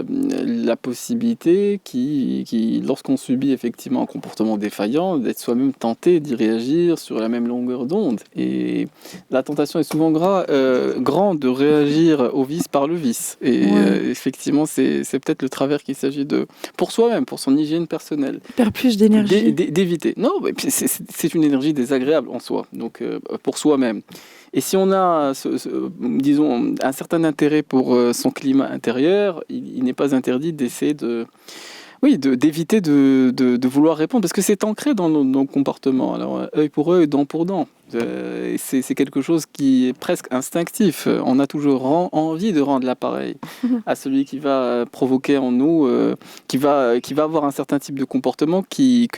la possibilité qui lorsqu'on subit effectivement un comportement défaillant, d'être soi-même tenté d'y réagir sur la même longueur d'onde. Et la tentation est souvent grande de réagir au vice par le vice. Et effectivement, c'est peut-être le travers qu'il s'agit de, pour soi-même, pour son hygiène personnelle. Perdre plus d'énergie. D'éviter. Non, c'est une énergie désagréable en soi, donc pour soi-même. Et si on a, disons, un certain intérêt pour son climat intérieur, il n'est pas interdit d'essayer d'éviter de vouloir répondre, parce que c'est ancré dans nos comportements. Alors, œil pour œil, dent pour dent. C'est quelque chose qui est presque instinctif. On a toujours envie de rendre l'appareil à celui qui va provoquer en nous, qui va avoir un certain type de comportement qui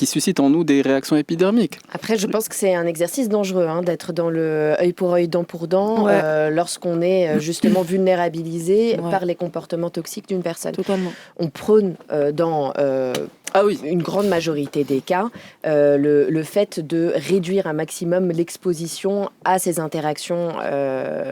suscite en nous des réactions épidermiques. Après, je pense que c'est un exercice dangereux d'être dans le œil pour œil, dent pour dent, lorsqu'on est justement vulnérabilisé par les comportements toxiques d'une personne. Totalement. On prône dans Ah oui. une grande majorité des cas, le fait de réduire un maximum l'exposition à ces interactions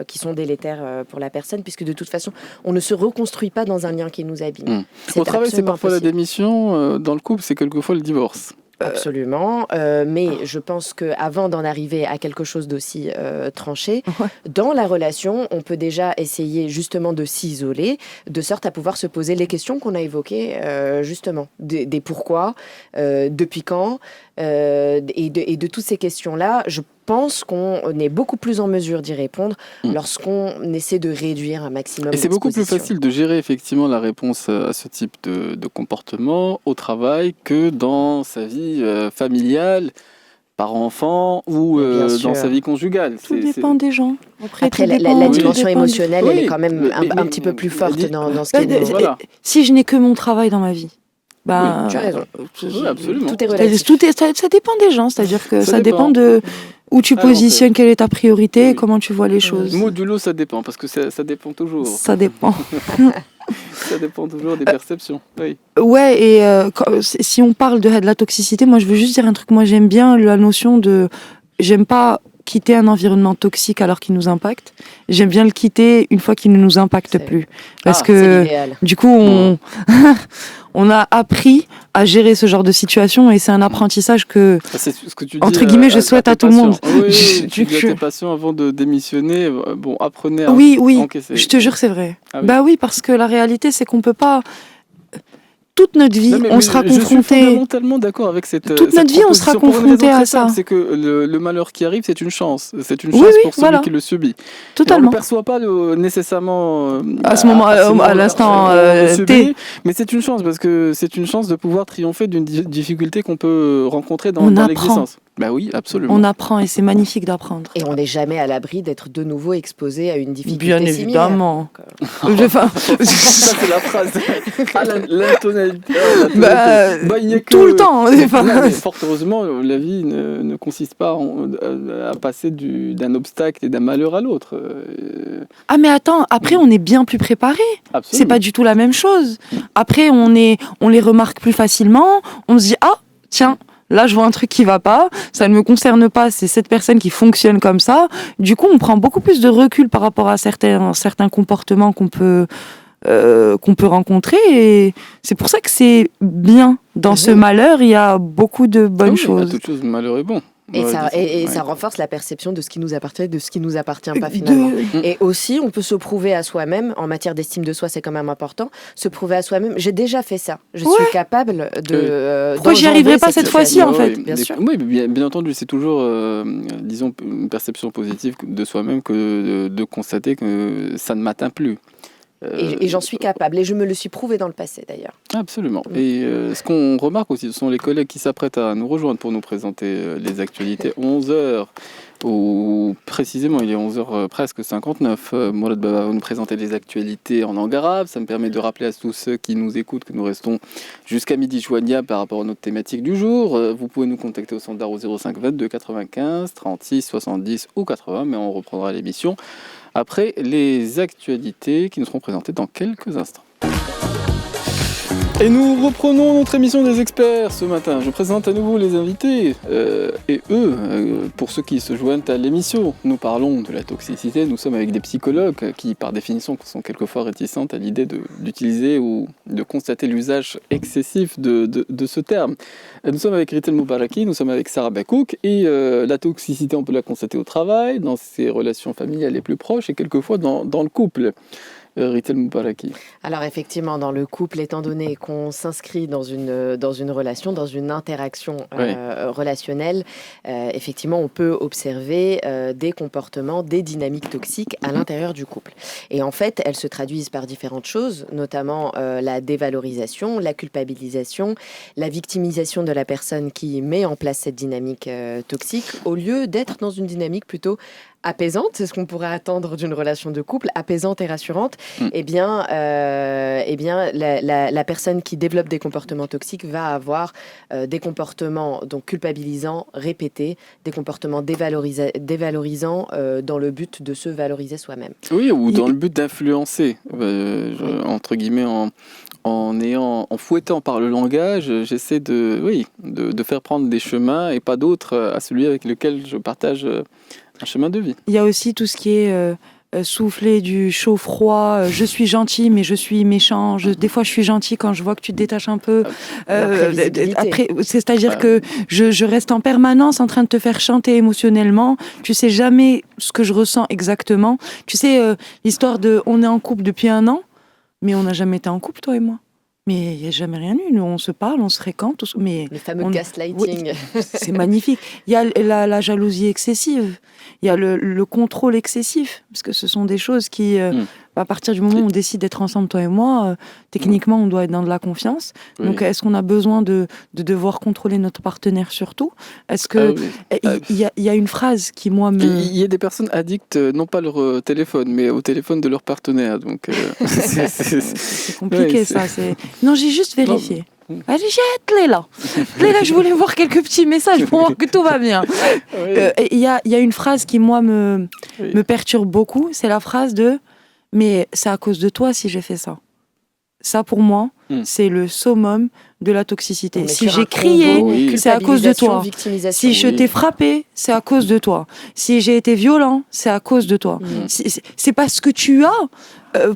qui sont délétères pour la personne, puisque de toute façon, on ne se reconstruit pas dans un lien qui nous abîme. C'est Au travail, c'est absolument parfois possible. la démission. Dans le couple, c'est quelquefois le divorce. Absolument, mais je pense qu'avant d'en arriver à quelque chose d'aussi tranché, dans la relation, on peut déjà essayer justement de s'isoler, de sorte à pouvoir se poser les questions qu'on a évoquées justement, des pourquoi, depuis quand, et de toutes ces questions-là. Je pense qu'on est beaucoup plus en mesure d'y répondre lorsqu'on essaie de réduire un maximum. Et c'est beaucoup plus l'exposition. facile de gérer effectivement la réponse à ce type de comportement au travail que dans sa vie familiale, parent-enfant ou Bien sûr. dans sa vie conjugale. Tout dépend des gens. Après, Après, tout la dépend- tout dimension dépend- émotionnelle, elle est quand même mais- un petit peu plus forte dans ce qui Bah, est... Voilà. Si je n'ai que mon travail dans ma vie, bah, tu as raison. Oui, absolument. Tout est c'est-à-dire, relatif. ça dépend des gens, c'est-à-dire que Ça ça dépend. dépend de où tu Alors, positionnes, quelle est ta priorité, oui. comment tu vois les choses. Modulo, ça dépend, parce que ça dépend toujours. Ça dépend. Ça dépend toujours des perceptions. Oui. Ouais, et si on parle de la toxicité, moi je veux juste dire un truc. Moi j'aime bien la notion de. J'aime pas quitter un environnement toxique alors qu'il nous impacte. J'aime bien le quitter une fois qu'il ne nous impacte C'est- plus. Parce Ah, C'est que l'idéal. du coup, on a appris à gérer ce genre de situation et c'est un apprentissage que. C'est ce que tu Entre dis, guillemets, je souhaite tes à tout le monde. patients. Oui, Je- tu dis à je- tes patients avant de démissionner, bon, apprenez à Oui, oui, encaisser. je te jure, c'est vrai. Ah oui. Bah oui, parce que la réalité, c'est qu'on peut pas. Toute notre vie, Non, mais on sera je suis confronté. fondamentalement d'accord avec cette Toute notre vie, on sera proposition pour une confronté raison à très simple, ça. c'est que le malheur qui arrive, c'est une chance. C'est une Oui, chance oui, pour celui voilà. qui le subit. Et on Totalement. ne le perçoit pas nécessairement À ce moment, à l'instant, on le T. subit, mais c'est une chance parce que c'est une chance de pouvoir triompher d'une difficulté qu'on peut rencontrer dans On apprend. l'existence. Bah oui, absolument. On apprend et c'est magnifique d'apprendre. Et on n'est jamais à l'abri d'être de nouveau exposé à une difficulté Bien similaire. évidemment. Donc, Enfin, Ça, c'est la phrase. Ah, l'intonalité. bah, Bah, il n'y a que- tout le temps. Non, Enfin, mais fort heureusement, la vie ne consiste pas à passer d'un obstacle et d'un malheur à l'autre. ah mais attends, après on est bien plus préparé. Absolument. C'est pas du tout la même chose. Après on les remarque plus facilement. On se dit ah tiens. Là, je vois un truc qui va pas, ça ne me concerne pas, c'est cette personne qui fonctionne comme ça. Du coup, on prend beaucoup plus de recul par rapport à certains comportements qu'on peut rencontrer. Et c'est pour ça que c'est bien. Dans ce malheur, il y a beaucoup de bonnes Ah oui, choses. à toute chose, malheur est bon. Et, Ouais, ça, et ouais. ça renforce la perception de ce qui nous appartient et de ce qui nous appartient pas finalement. Et aussi, on peut se prouver à soi-même, en matière d'estime de soi, c'est quand même important, se prouver à soi-même. J'ai déjà fait ça. Je suis capable de. Pourquoi j'y d'enjamber arriverai pas cette fois-ci, situation. en fait Bien sûr. Oui, bien entendu, c'est toujours, disons, une perception positive de soi-même que de constater que ça ne m'atteint plus. Et j'en suis capable. Et je me le suis prouvé dans le passé d'ailleurs. Absolument. Et ce qu'on remarque aussi, ce sont les collègues qui s'apprêtent à nous rejoindre pour nous présenter les actualités 11h, ou précisément il est 11h presque 59. Mourad Baba va nous présenter les actualités en langue arabe. Ça me permet de rappeler à tous ceux qui nous écoutent que nous restons jusqu'à midi joignables par rapport à notre thématique du jour. Vous pouvez nous contacter au standard au 05 22 95 36 70 ou 80, mais on reprendra l'émission après les actualités qui nous seront présentées dans quelques instants. Et nous reprenons notre émission des experts ce matin. Je présente à nouveau les invités et eux, pour ceux qui se joignent à l'émission. Nous parlons de la toxicité, nous sommes avec des psychologues qui par définition sont quelquefois réticentes à l'idée d'utiliser ou de constater l'usage excessif de ce terme. Nous sommes avec Ritel Moubaraki, nous sommes avec Sarah Bakouk et la toxicité on peut la constater au travail, dans ses relations familiales les plus proches et quelquefois dans le couple. Ritel Moubaraki. Alors effectivement, dans le couple, étant donné qu'on s'inscrit dans une relation, dans une interaction relationnelle, effectivement, on peut observer des comportements, des dynamiques toxiques à l'intérieur du couple. Et en fait, elles se traduisent par différentes choses, notamment la dévalorisation, la culpabilisation, la victimisation de la personne qui met en place cette dynamique toxique, au lieu d'être dans une dynamique plutôt apaisante, c'est ce qu'on pourrait attendre d'une relation de couple, apaisante et rassurante, eh bien, la personne qui développe des comportements toxiques va avoir des comportements donc culpabilisants, répétés, des comportements dévalorisants dans le but de se valoriser soi-même. Oui, ou dans le but d'influencer, entre guillemets, en fouettant par le langage, j'essaie de faire prendre des chemins et pas d'autres à celui avec lequel je partage un chemin de vie. Il y a aussi tout ce qui est souffler du chaud-froid, je suis gentil mais je suis méchant, des fois je suis gentil quand je vois que tu te détaches un peu. Après, c'est-à-dire que je reste en permanence en train de te faire chanter émotionnellement, tu sais jamais ce que je ressens exactement. Tu sais, l'histoire de on est en couple depuis 1 an, mais on n'a jamais été en couple, toi et moi. Mais il n'y a jamais rien eu. Nous, on se parle, on se fréquente. Mais le fameux gaslighting. Oui, c'est magnifique. Il y a la jalousie excessive. Il y a le contrôle excessif. Parce que ce sont des choses qui, à partir du moment où on décide d'être ensemble, toi et moi, techniquement, on doit être dans de la confiance. Oui. Donc, est-ce qu'on a besoin de devoir contrôler notre partenaire surtout ? Est-ce que il y a une phrase qui, moi, me... Il y a des personnes addictes, non pas leur téléphone, mais au téléphone de leur partenaire. Donc, c'est compliqué, ça. Non, j'ai juste vérifié. Allez, jette-les là. Je voulais voir quelques petits messages pour voir que tout va bien. Il y a une phrase qui, moi, me perturbe beaucoup. C'est la phrase de « Mais c'est à cause de toi si j'ai fait ça ». Ça, pour moi, c'est le summum de la toxicité. Si j'ai crié, c'est à cause de toi. Si je t'ai frappé, c'est à cause de toi. Si j'ai été violent, c'est à cause de toi. C'est parce que tu as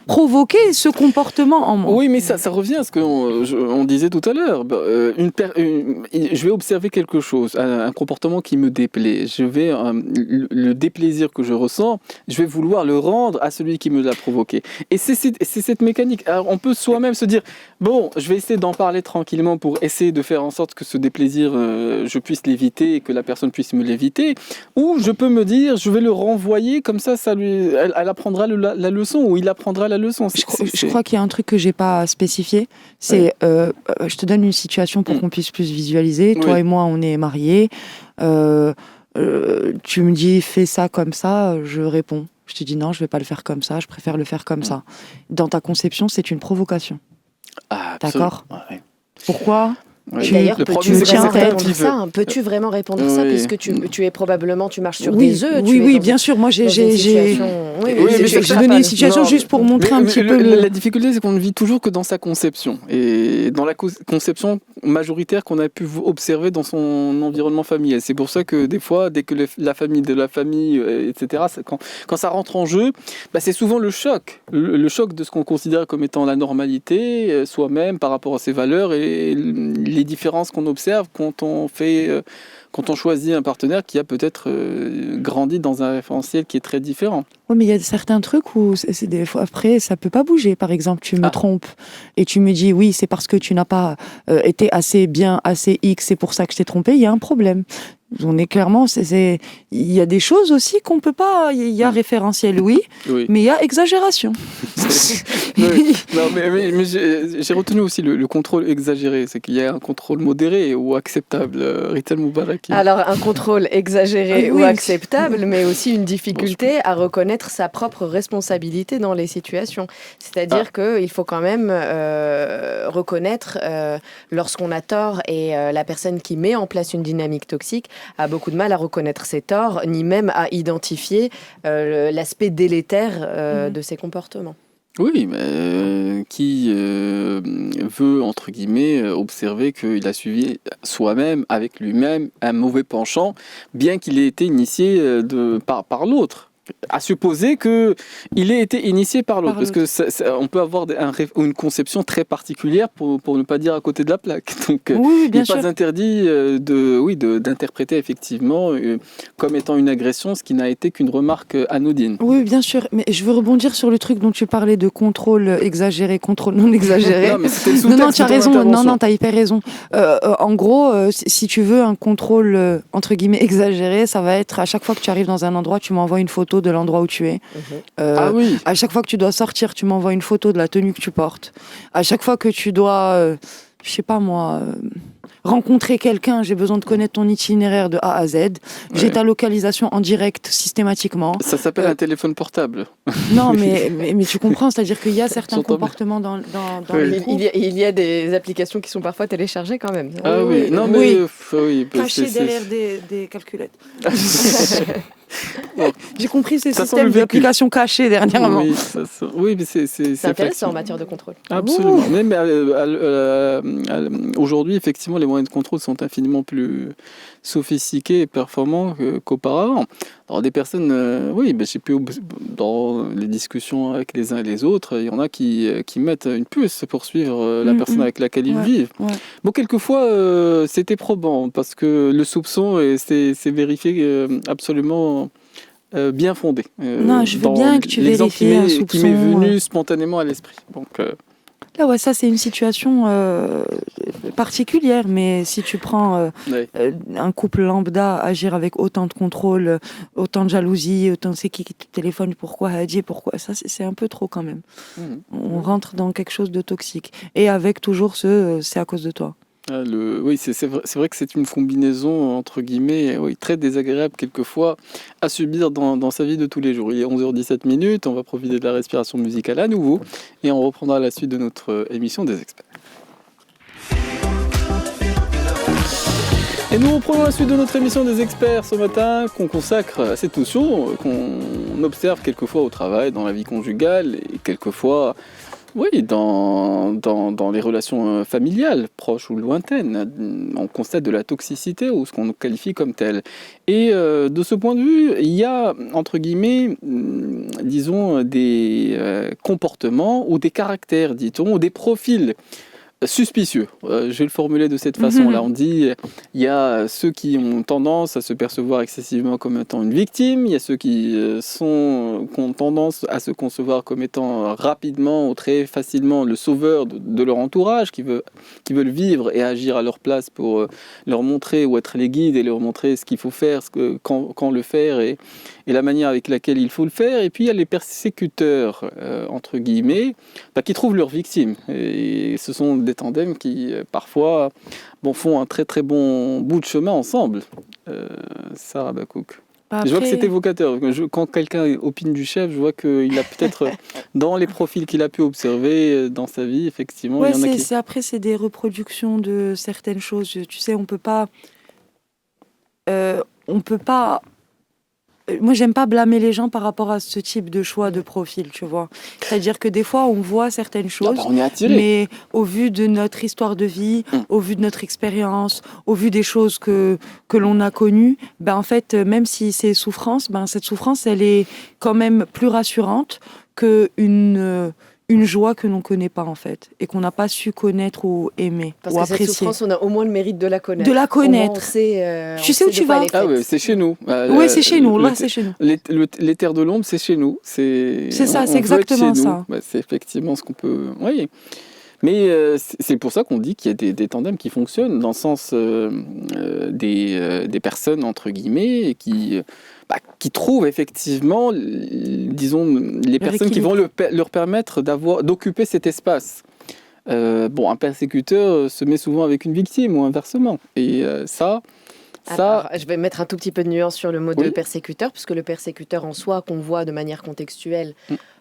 provoqué ce comportement en moi. Oui, mais ça revient à ce qu'on disait tout à l'heure. Je vais observer quelque chose, un comportement qui me déplaît. Je vais le déplaisir que je ressens, je vais vouloir le rendre à celui qui me l'a provoqué. Et c'est cette mécanique. Alors, on peut soi-même se dire, bon, je vais essayer d'en parler tranquillement pour essayer de faire en sorte que ce déplaisir, je puisse l'éviter et que la personne puisse me l'éviter. Ou je peux me dire, je vais le renvoyer, comme ça elle apprendra la leçon, ou il apprendra la leçon. Je crois qu'il y a un truc que j'ai pas spécifié. C'est, je te donne une situation pour qu'on puisse plus visualiser. Toi et moi, on est mariés. Tu me dis, fais ça comme ça. Je réponds. Je te dis non, je vais pas le faire comme ça. Je préfère le faire comme ça. Dans ta conception, c'est une provocation. Ah, d'accord. Ouais. Pourquoi? D'ailleurs, peux-tu vraiment répondre ça, puisque tu es probablement, tu marches sur des œufs. Oui, bien sûr. Moi, j'ai donné une situation juste pour montrer un petit peu. La difficulté, c'est qu'on ne vit toujours que dans sa conception. Et dans la conception majoritaire qu'on a pu observer dans son environnement familial. C'est pour ça que des fois, dès que la famille, etc., quand ça rentre en jeu, c'est souvent le choc. Le choc de ce qu'on considère comme étant la normalité, soi-même, par rapport à ses valeurs et les différences qu'on observe quand on choisit un partenaire qui a peut-être grandi dans un référentiel qui est très différent. Oui, mais il y a certains trucs où des fois, après, ça peut pas bouger. Par exemple, tu me trompes et tu me dis oui, c'est parce que tu n'as pas été assez bien, assez X, c'est pour ça que je t'ai trompé. Il y a un problème. On est clairement, il y a des choses aussi qu'on peut pas. Il y a référentiel, oui, mais il y a exagération. Non, mais j'ai retenu aussi le contrôle exagéré. C'est qu'il y a un contrôle modéré ou acceptable. Rital Moubaraki. Alors, un contrôle exagéré ou acceptable, mais aussi une difficulté à reconnaître sa propre responsabilité dans les situations. C'est-à-dire qu'il faut quand même reconnaître lorsqu'on a tort, et la personne qui met en place une dynamique toxique a beaucoup de mal à reconnaître ses torts, ni même à identifier l'aspect délétère de ses comportements. Oui, mais qui veut, entre guillemets, observer qu'il a suivi soi-même, avec lui-même, un mauvais penchant, bien qu'il ait été initié par l'autre. À supposer qu'il ait été initié par l'autre, parce que on peut avoir une conception très particulière pour ne pas dire à côté de la plaque. Donc, il n'est pas interdit d'interpréter effectivement comme étant une agression, ce qui n'a été qu'une remarque anodine. Oui, bien sûr, mais je veux rebondir sur le truc dont tu parlais de contrôle exagéré, contrôle non exagéré. Non, mais c'était le sous-texte. Non, tu as raison. Non, tu as hyper raison. En gros, si tu veux un contrôle entre guillemets exagéré, ça va être à chaque fois que tu arrives dans un endroit, tu m'envoies une photo de l'endroit où tu es. À chaque fois que tu dois sortir, tu m'envoies une photo de la tenue que tu portes. À chaque fois que tu dois, je sais pas moi, rencontrer quelqu'un, j'ai besoin de connaître ton itinéraire de A à Z. J'ai ta localisation en direct systématiquement. Ça s'appelle un téléphone portable. Non, mais tu comprends, c'est-à-dire qu'il y a certains comportements dans les groupes. Il y a des applications qui sont parfois téléchargées quand même. Ah oui, non mais... Cachées derrière des calculettes. J'ai compris ces systèmes d'applications cachées dernièrement. Oui, mais c'est intéressant en matière de contrôle. Absolument. Même aujourd'hui, effectivement, les moyens de contrôle sont infiniment plus sophistiqués et performants qu'auparavant. Alors des personnes, j'ai pu dans les discussions avec les uns et les autres, il y en a qui mettent une puce pour suivre la personne avec laquelle ils vivent. Ouais. Bon, quelquefois, c'était probant parce que le soupçon c'est vérifié absolument bien fondé. Non, je veux bien que tu vérifies un soupçon. Qui m'est venu spontanément à l'esprit. Donc, là, ouais, ça c'est une situation particulière, mais si tu prends un couple lambda agir avec autant de contrôle, autant de jalousie, autant c'est qui te téléphone, pourquoi Hadi, pourquoi, ça c'est un peu trop quand même. On rentre dans quelque chose de toxique. Et avec toujours c'est à cause de toi. Oui, c'est vrai que c'est une combinaison, entre guillemets, très désagréable quelquefois à subir dans sa vie de tous les jours. Il est 11h17, on va profiter de la respiration musicale à nouveau et on reprendra la suite de notre émission des experts. Et nous reprenons la suite de notre émission des experts ce matin, qu'on consacre à cette notion qu'on observe quelquefois au travail, dans la vie conjugale et quelquefois... Oui, dans les relations familiales, proches ou lointaines, on constate de la toxicité ou ce qu'on qualifie comme tel. Et de ce point de vue, il y a, entre guillemets, disons, des comportements ou des caractères, dit-on, ou des profils suspicieux. Je vais le formuler de cette façon-là. On dit il y a ceux qui ont tendance à se percevoir excessivement comme étant une victime, il y a ceux qui ont tendance à se concevoir comme étant rapidement ou très facilement le sauveur de leur entourage, qui veulent vivre et agir à leur place pour leur montrer ou être les guides et leur montrer ce qu'il faut faire, quand le faire et la manière avec laquelle il faut le faire. Et puis il y a les persécuteurs, entre guillemets, qui trouvent leurs victimes. Et ce sont des tandems qui, parfois, font un très très bon bout de chemin ensemble. Sarah Bakouk. Je vois que c'est évocateur. Quand quelqu'un opine du chef, je vois qu'il a peut-être, dans les profils qu'il a pu observer dans sa vie, effectivement, il y en a qui... Après, c'est des reproductions de certaines choses. Tu sais, on peut pas... Moi, j'aime pas blâmer les gens par rapport à ce type de choix de profil, tu vois. C'est-à-dire que des fois, on voit certaines choses, on est attiré. Mais au vu de notre histoire de vie, au vu de notre expérience, au vu des choses que l'on a connues, en fait, même si c'est souffrance, cette souffrance, elle est quand même plus rassurante qu'une joie que l'on ne connaît pas, en fait, et qu'on n'a pas su connaître ou aimer, parce ou que apprécier. Cette souffrance, on a au moins le mérite de la connaître. De la connaître. Tu sais où tu vas. Ah oui, c'est chez nous. Oui, c'est chez nous. Là, c'est chez nous. Les terres de l'ombre, c'est chez nous. C'est ça, c'est exactement ça. C'est effectivement ce qu'on peut... Oui. Mais c'est pour ça qu'on dit qu'il y a des tandems qui fonctionnent, dans le sens des personnes, entre guillemets, qui trouvent effectivement, disons, les personnes qui vont leur permettre d'occuper cet espace. Un persécuteur se met souvent avec une victime ou inversement. Et ça... Alors, je vais mettre un tout petit peu de nuance sur le mot de persécuteur, puisque le persécuteur en soi, qu'on voit de manière contextuelle,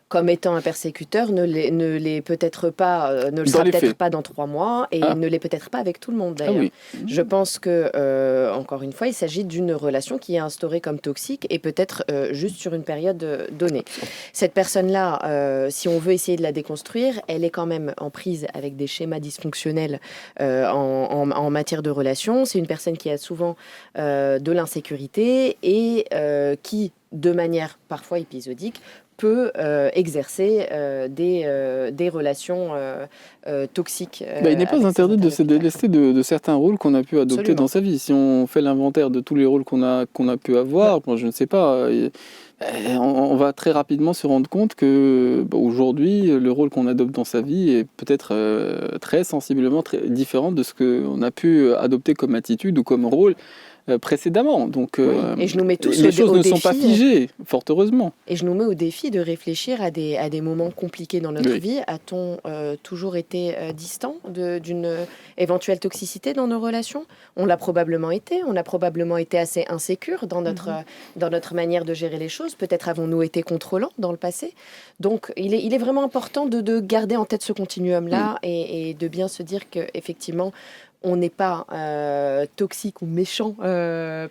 comme étant un persécuteur, ne l'est peut-être pas, ne le sera peut-être pas dans 3 mois, et ne l'est peut-être pas avec tout le monde d'ailleurs. Ah oui. Je pense que, encore une fois, il s'agit d'une relation qui est instaurée comme toxique et peut-être juste sur une période donnée. Cette personne-là, si on veut essayer de la déconstruire, elle est quand même en prise avec des schémas dysfonctionnels en matière de relation. C'est une personne qui a souvent de l'insécurité et qui, de manière parfois épisodique, peut exercer des relations toxiques. Il n'est pas interdit de se délester de certains rôles qu'on a pu adopter dans sa vie. Si on fait l'inventaire de tous les rôles qu'on a pu avoir, moi je ne sais pas, on va très rapidement se rendre compte que aujourd'hui, le rôle qu'on adopte dans sa vie est peut-être très sensiblement très différent de ce qu'on a pu adopter comme attitude ou comme rôle précédemment. Donc, Et je nous mets tous les choses ne défi, sont pas figées, fort heureusement. Et je nous mets au défi de réfléchir à des moments compliqués dans notre vie. A-t-on toujours été distant d'une éventuelle toxicité dans nos relations ? On l'a probablement été. On a probablement été assez insécure dans notre manière de gérer les choses. Peut-être avons-nous été contrôlants dans le passé. Donc, il est vraiment important de garder en tête ce continuum-là et de bien se dire qu'effectivement, on n'est pas toxique ou méchant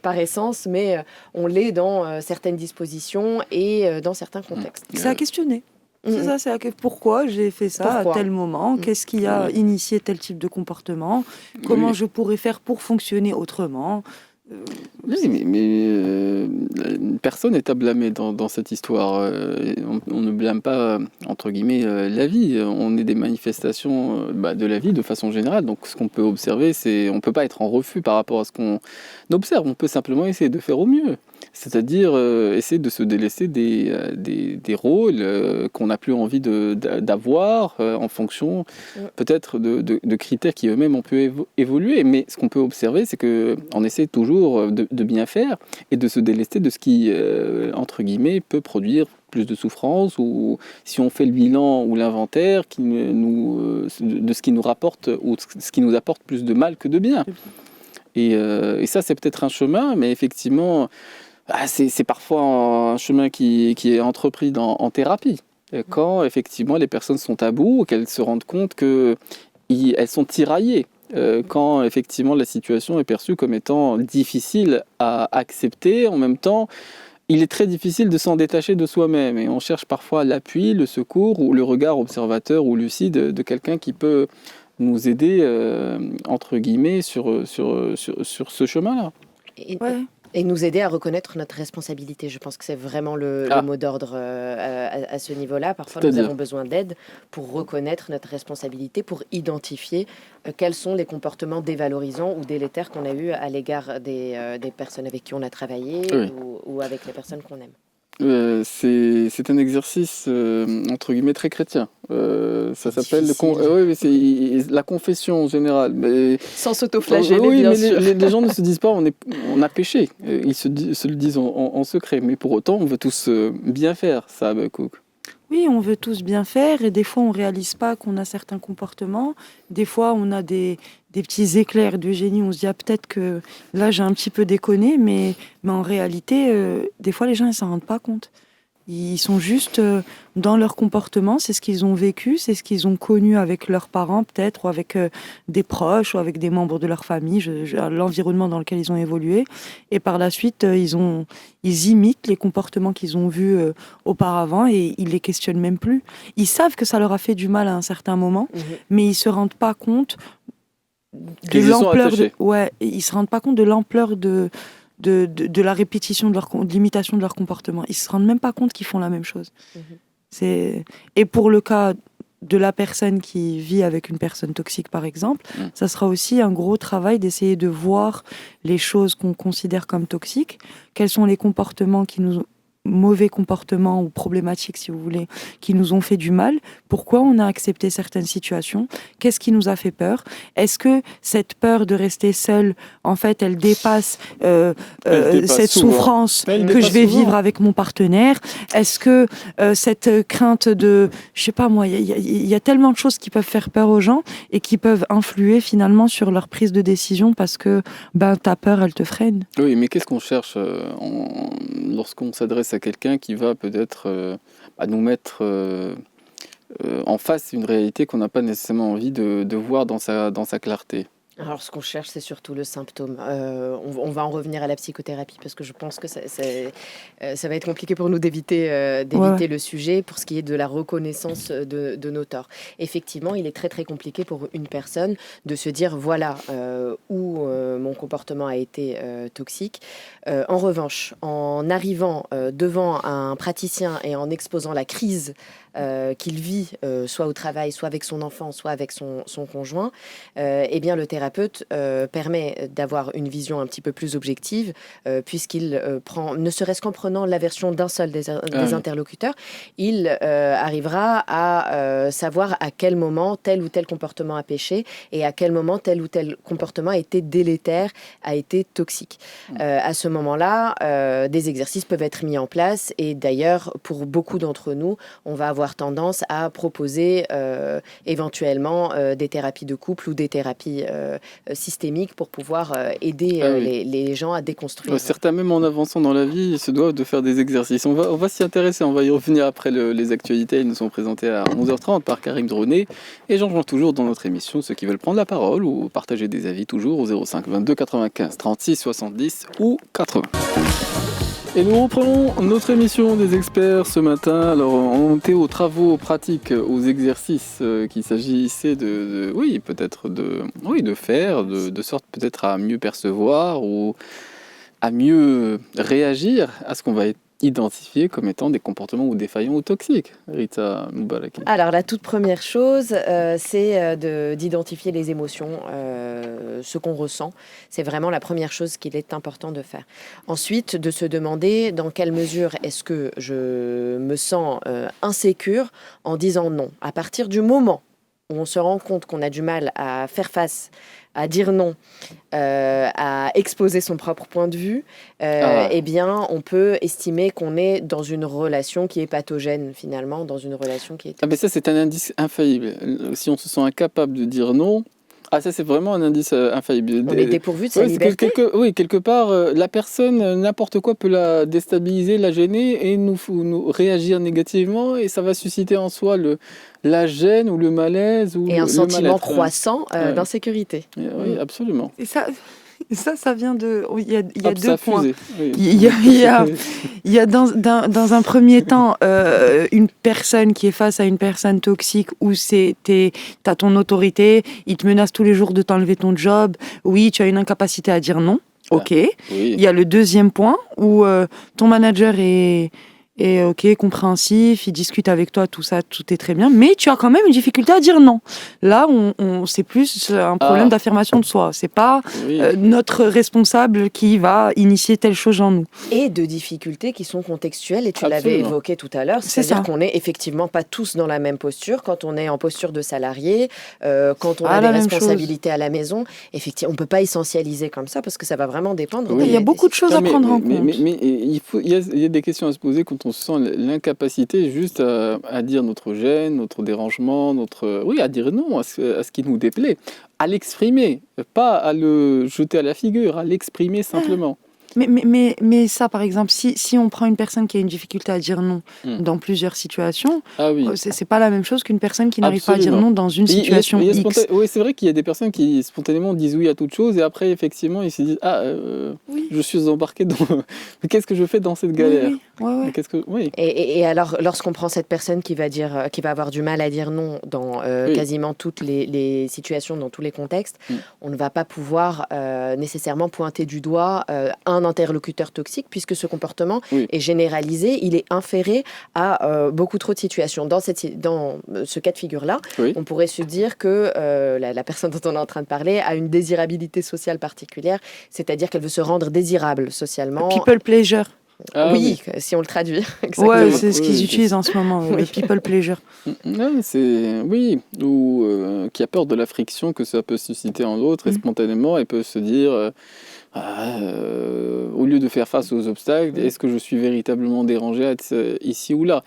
par essence, mais on l'est dans certaines dispositions et dans certains contextes. C'est à questionner. C'est ça, pourquoi j'ai fait ça à tel moment, qu'est-ce qui a initié tel type de comportement, comment je pourrais faire pour fonctionner autrement. Oui, mais personne n'est à blâmer dans cette histoire. On ne blâme pas, entre guillemets, la vie. On est des manifestations de la vie de façon générale. Donc ce qu'on peut observer, c'est on ne peut pas être en refus par rapport à ce qu'on observe. On peut simplement essayer de faire au mieux. C'est-à-dire essayer de se délaisser des rôles qu'on n'a plus envie d'avoir en fonction peut-être de critères qui eux-mêmes ont pu évoluer. Mais ce qu'on peut observer, c'est qu'on essaie toujours de bien faire et de se délester de ce qui, entre guillemets, peut produire plus de souffrance, ou si on fait le bilan ou l'inventaire de ce qui nous rapporte ou ce qui nous apporte plus de mal que de bien. Et ça, c'est peut-être un chemin, mais effectivement, c'est parfois un chemin qui est entrepris en thérapie. Quand, effectivement, les personnes sont à bout, qu'elles se rendent compte qu'elles sont tiraillées. Quand, effectivement, la situation est perçue comme étant difficile à accepter, en même temps, il est très difficile de s'en détacher de soi-même. Et on cherche parfois l'appui, le secours ou le regard observateur ou lucide de quelqu'un qui peut nous aider, entre guillemets, sur ce chemin-là. Et nous aider à reconnaître notre responsabilité. Je pense que c'est vraiment le mot d'ordre à ce niveau-là. Parfois, nous avons besoin d'aide pour reconnaître notre responsabilité, pour identifier quels sont les comportements dévalorisants ou délétères qu'on a eus à l'égard des personnes avec qui on a travaillé ou avec les personnes qu'on aime. C'est un exercice entre guillemets très chrétien. Ça s'appelle la confession en général. Mais sans s'autoflageller, bien sûr. Les gens ne se disent pas on a péché. Ils se le disent en secret. Mais pour autant, on veut tous bien faire, ça, Habakkuk. Oui, on veut tous bien faire et des fois on réalise pas qu'on a certains comportements. Des fois on a des petits éclairs de génie, on se dit peut-être que là j'ai un petit peu déconné, mais en réalité, des fois les gens ils s'en rendent pas compte. Ils sont juste dans leur comportement, c'est ce qu'ils ont vécu, c'est ce qu'ils ont connu avec leurs parents peut-être, ou avec des proches, ou avec des membres de leur famille, l'environnement dans lequel ils ont évolué. Et par la suite, ils imitent les comportements qu'ils ont vus auparavant et ils les questionnent même plus. Ils savent que ça leur a fait du mal à un certain moment, mais ils se rendent pas compte de l'ampleur. Ils se rendent pas compte de l'ampleur de la répétition de l'imitation de leur comportement. Ils se rendent même pas compte qu'ils font la même chose. Et pour le cas de la personne qui vit avec une personne toxique, par exemple, ça sera aussi un gros travail d'essayer de voir les choses qu'on considère comme toxiques, quels sont les comportements mauvais comportements ou problématiques, si vous voulez, qui nous ont fait du mal. Pourquoi on a accepté certaines situations? Qu'est-ce qui nous a fait peur? Est-ce que cette peur de rester seule, en fait, elle dépasse cette souffrance que je vais vivre avec mon partenaire? Est-ce que cette crainte de... Je sais pas moi, il y a tellement de choses qui peuvent faire peur aux gens et qui peuvent influer finalement sur leur prise de décision parce que ta peur, elle te freine. Oui, mais qu'est-ce qu'on cherche lorsqu'on s'adresse à quelqu'un qui va peut-être nous mettre en face une réalité qu'on n'a pas nécessairement envie de voir dans sa clarté? Alors, ce qu'on cherche, c'est surtout le symptôme. On va en revenir à la psychothérapie parce que je pense que ça va être compliqué pour nous d'éviter le sujet pour ce qui est de la reconnaissance de nos torts. Effectivement, il est très très compliqué pour une personne de se dire voilà où mon comportement a été toxique. En revanche, en arrivant devant un praticien et en exposant la crise qu'il vit, soit au travail, soit avec son enfant, soit avec son conjoint, eh bien le thérapeute permet d'avoir une vision un petit peu plus objective, puisqu'il prend, ne serait-ce qu'en prenant la version d'un seul des interlocuteurs, il arrivera à savoir à quel moment tel ou tel comportement a péché et à quel moment tel ou tel comportement a été délétère, a été toxique. À ce moment-là, des exercices peuvent être mis en place et d'ailleurs, pour beaucoup d'entre nous, on va avoir tendance à proposer éventuellement des thérapies de couple ou des thérapies systémiques pour pouvoir aider les gens à déconstruire. Certains, même en avançant dans la vie, se doivent de faire des exercices. On va s'y intéresser, on va y revenir après les actualités. Ils nous sont présentés à 11h30 par Karim Droné. Et j'en toujours dans notre émission ceux qui veulent prendre la parole ou partager des avis toujours au 05 22 95 36 70 ou 80. Et nous reprenons notre émission des experts ce matin. Alors, on était aux travaux pratiques, aux exercices qu'il s'agissait de faire, de sorte peut-être à mieux percevoir ou à mieux réagir à ce qu'on va identifier comme étant des comportements ou défaillants ou toxiques. Rita Moubalaki. Alors, la toute première chose, c'est d'identifier les émotions, ce qu'on ressent. C'est vraiment la première chose qu'il est important de faire. Ensuite, de se demander dans quelle mesure est-ce que je me sens insécure en disant non. À partir du moment où on se rend compte qu'on a du mal à faire face, à dire non, à exposer son propre point de vue, eh bien, on peut estimer qu'on est dans une relation qui est pathogène, finalement, dans une relation qui est... mais ça, c'est un indice infaillible. Si on se sent incapable de dire non, ça, c'est vraiment un indice infaillible. On est dépourvu de sa liberté. Quelque part, la personne, n'importe quoi peut la déstabiliser, la gêner et nous réagir négativement et ça va susciter en soi la gêne ou le malaise. Et un sentiment croissant d'insécurité. Oui, absolument. Et ça vient de... Il y a deux points. Oui. Il y a dans un premier temps une personne qui est face à une personne toxique où t'as ton autorité, il te menace tous les jours de t'enlever ton job. Oui, tu as une incapacité à dire non. Ok. Oui. Il y a le deuxième point où ton manager est compréhensif, il discute avec toi, tout ça, tout est très bien, mais tu as quand même une difficulté à dire non. Là, c'est plus un problème d'affirmation de soi. C'est pas notre responsable qui va initier telle chose en nous. Et de difficultés qui sont contextuelles, et tu l'avais évoqué tout à l'heure, c'est-à-dire qu'on n'est effectivement pas tous dans la même posture. Quand on est en posture de salarié, quand on a des responsabilités à la maison, effectivement, on ne peut pas essentialiser comme ça, parce que ça va vraiment dépendre. Il y a beaucoup de choses à prendre en compte. Mais il y a des questions à se poser quand on sent l'incapacité juste à dire notre gêne, notre dérangement, à dire non à ce qui nous déplaît, à l'exprimer, pas à le jeter à la figure, à l'exprimer simplement. Mais ça, par exemple, si on prend une personne qui a une difficulté à dire non dans plusieurs situations, c'est pas la même chose qu'une personne qui n'arrive pas à dire non dans une situation X. Oui, c'est vrai qu'il y a des personnes qui spontanément disent oui à toute chose et après, effectivement, ils se disent je suis embarqué dans... Mais qu'est-ce que je fais dans cette galère ? Et alors, lorsqu'on prend cette personne qui va avoir du mal à dire non dans quasiment toutes les situations, dans tous les contextes, on ne va pas pouvoir nécessairement pointer du doigt un interlocuteur toxique, puisque ce comportement est généralisé, il est inféré à beaucoup trop de situations. Dans ce cas de figure-là, on pourrait se dire que la personne dont on est en train de parler a une désirabilité sociale particulière, c'est-à-dire qu'elle veut se rendre désirable socialement. People pleasure. Si on le traduit. Ouais, c'est ce qu'ils utilisent en ce moment, le people pleasure. Ou qui a peur de la friction que ça peut susciter en l'autre et spontanément, elle peut se dire... au lieu de faire face aux obstacles, est-ce que je suis véritablement dérangé à être ici ou là ?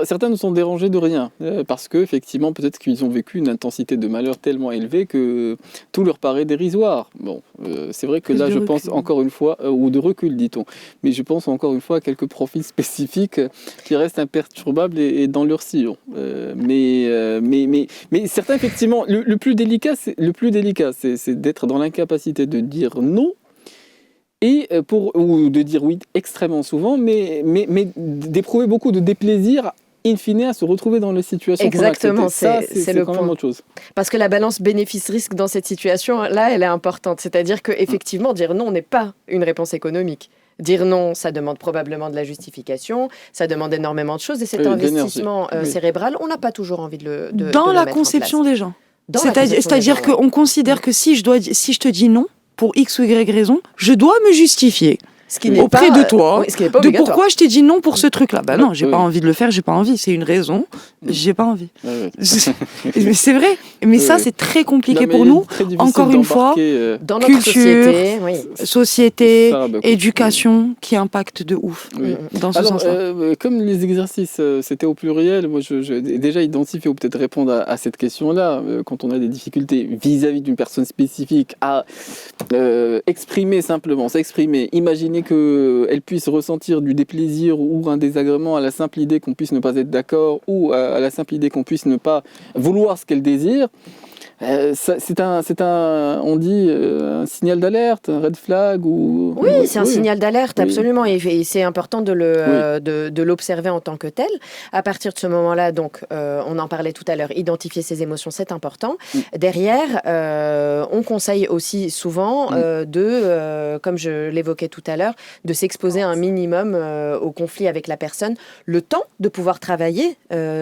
Certains ne sont dérangés de rien, parce qu'effectivement, peut-être qu'ils ont vécu une intensité de malheur tellement élevée que tout leur paraît dérisoire. Bon, c'est vrai que là, je pense encore une fois, ou de recul, dit-on, mais je pense encore une fois à quelques profils spécifiques qui restent imperturbables et dans leur sillon. Mais certains, effectivement, le plus délicat, c'est d'être dans l'incapacité de dire non, ou de dire oui extrêmement souvent, mais d'éprouver beaucoup de déplaisir in fine à se retrouver dans la situation. Exactement, c'est le quand point. Même autre chose. Parce que la balance bénéfice-risque dans cette situation-là, elle est importante. C'est-à-dire qu'effectivement, dire non n'est pas une réponse économique. Dire non, ça demande probablement de la justification, ça demande énormément de choses et cet Oui, investissement d'énergie. Oui. cérébral, on n'a pas toujours envie de Dans le la mettre en conception place. des gens. Dans la conception C'est-à-dire des gens, qu'on considère que si je te dis non, pour X ou Y raison, je dois me justifier ce qui n'est auprès pas, de toi oui, ce qui n'est pas de obligatoire. pourquoi je t'ai dit non pour ce truc-là. Bah non, j'ai Oui. pas envie de le faire, j'ai pas envie. C'est une raison, j'ai pas envie. Ouais. Mais c'est vrai. Mais ça, Oui. c'est très compliqué Non, mais pour il est nous. très difficile Encore une fois, d'embarquer, Dans notre culture, société, oui. Société, ça, bah, éducation qui impacte de ouf oui. dans ce Alors, sens-là. comme les exercices, c'était au pluriel, moi, je déjà identifié ou peut-être répondre à cette question-là, quand on a des difficultés vis-à-vis d'une personne spécifique, à exprimer simplement, s'exprimer, imaginer qu'elle puisse ressentir du déplaisir ou un désagrément à la simple idée qu'on puisse ne pas être d'accord ou à la simple idée qu'on puisse ne pas vouloir ce qu'elle désire. C'est un, on dit, un signal d'alerte, un red flag ou... Oui, c'est un signal d'alerte, Oui. absolument, et c'est important de l'observer en tant que tel. À partir de ce moment-là, donc, on en parlait tout à l'heure, identifier ses émotions, c'est important. Derrière, on conseille aussi souvent comme je l'évoquais tout à l'heure, de s'exposer un minimum au conflit avec la personne, le temps de pouvoir travailler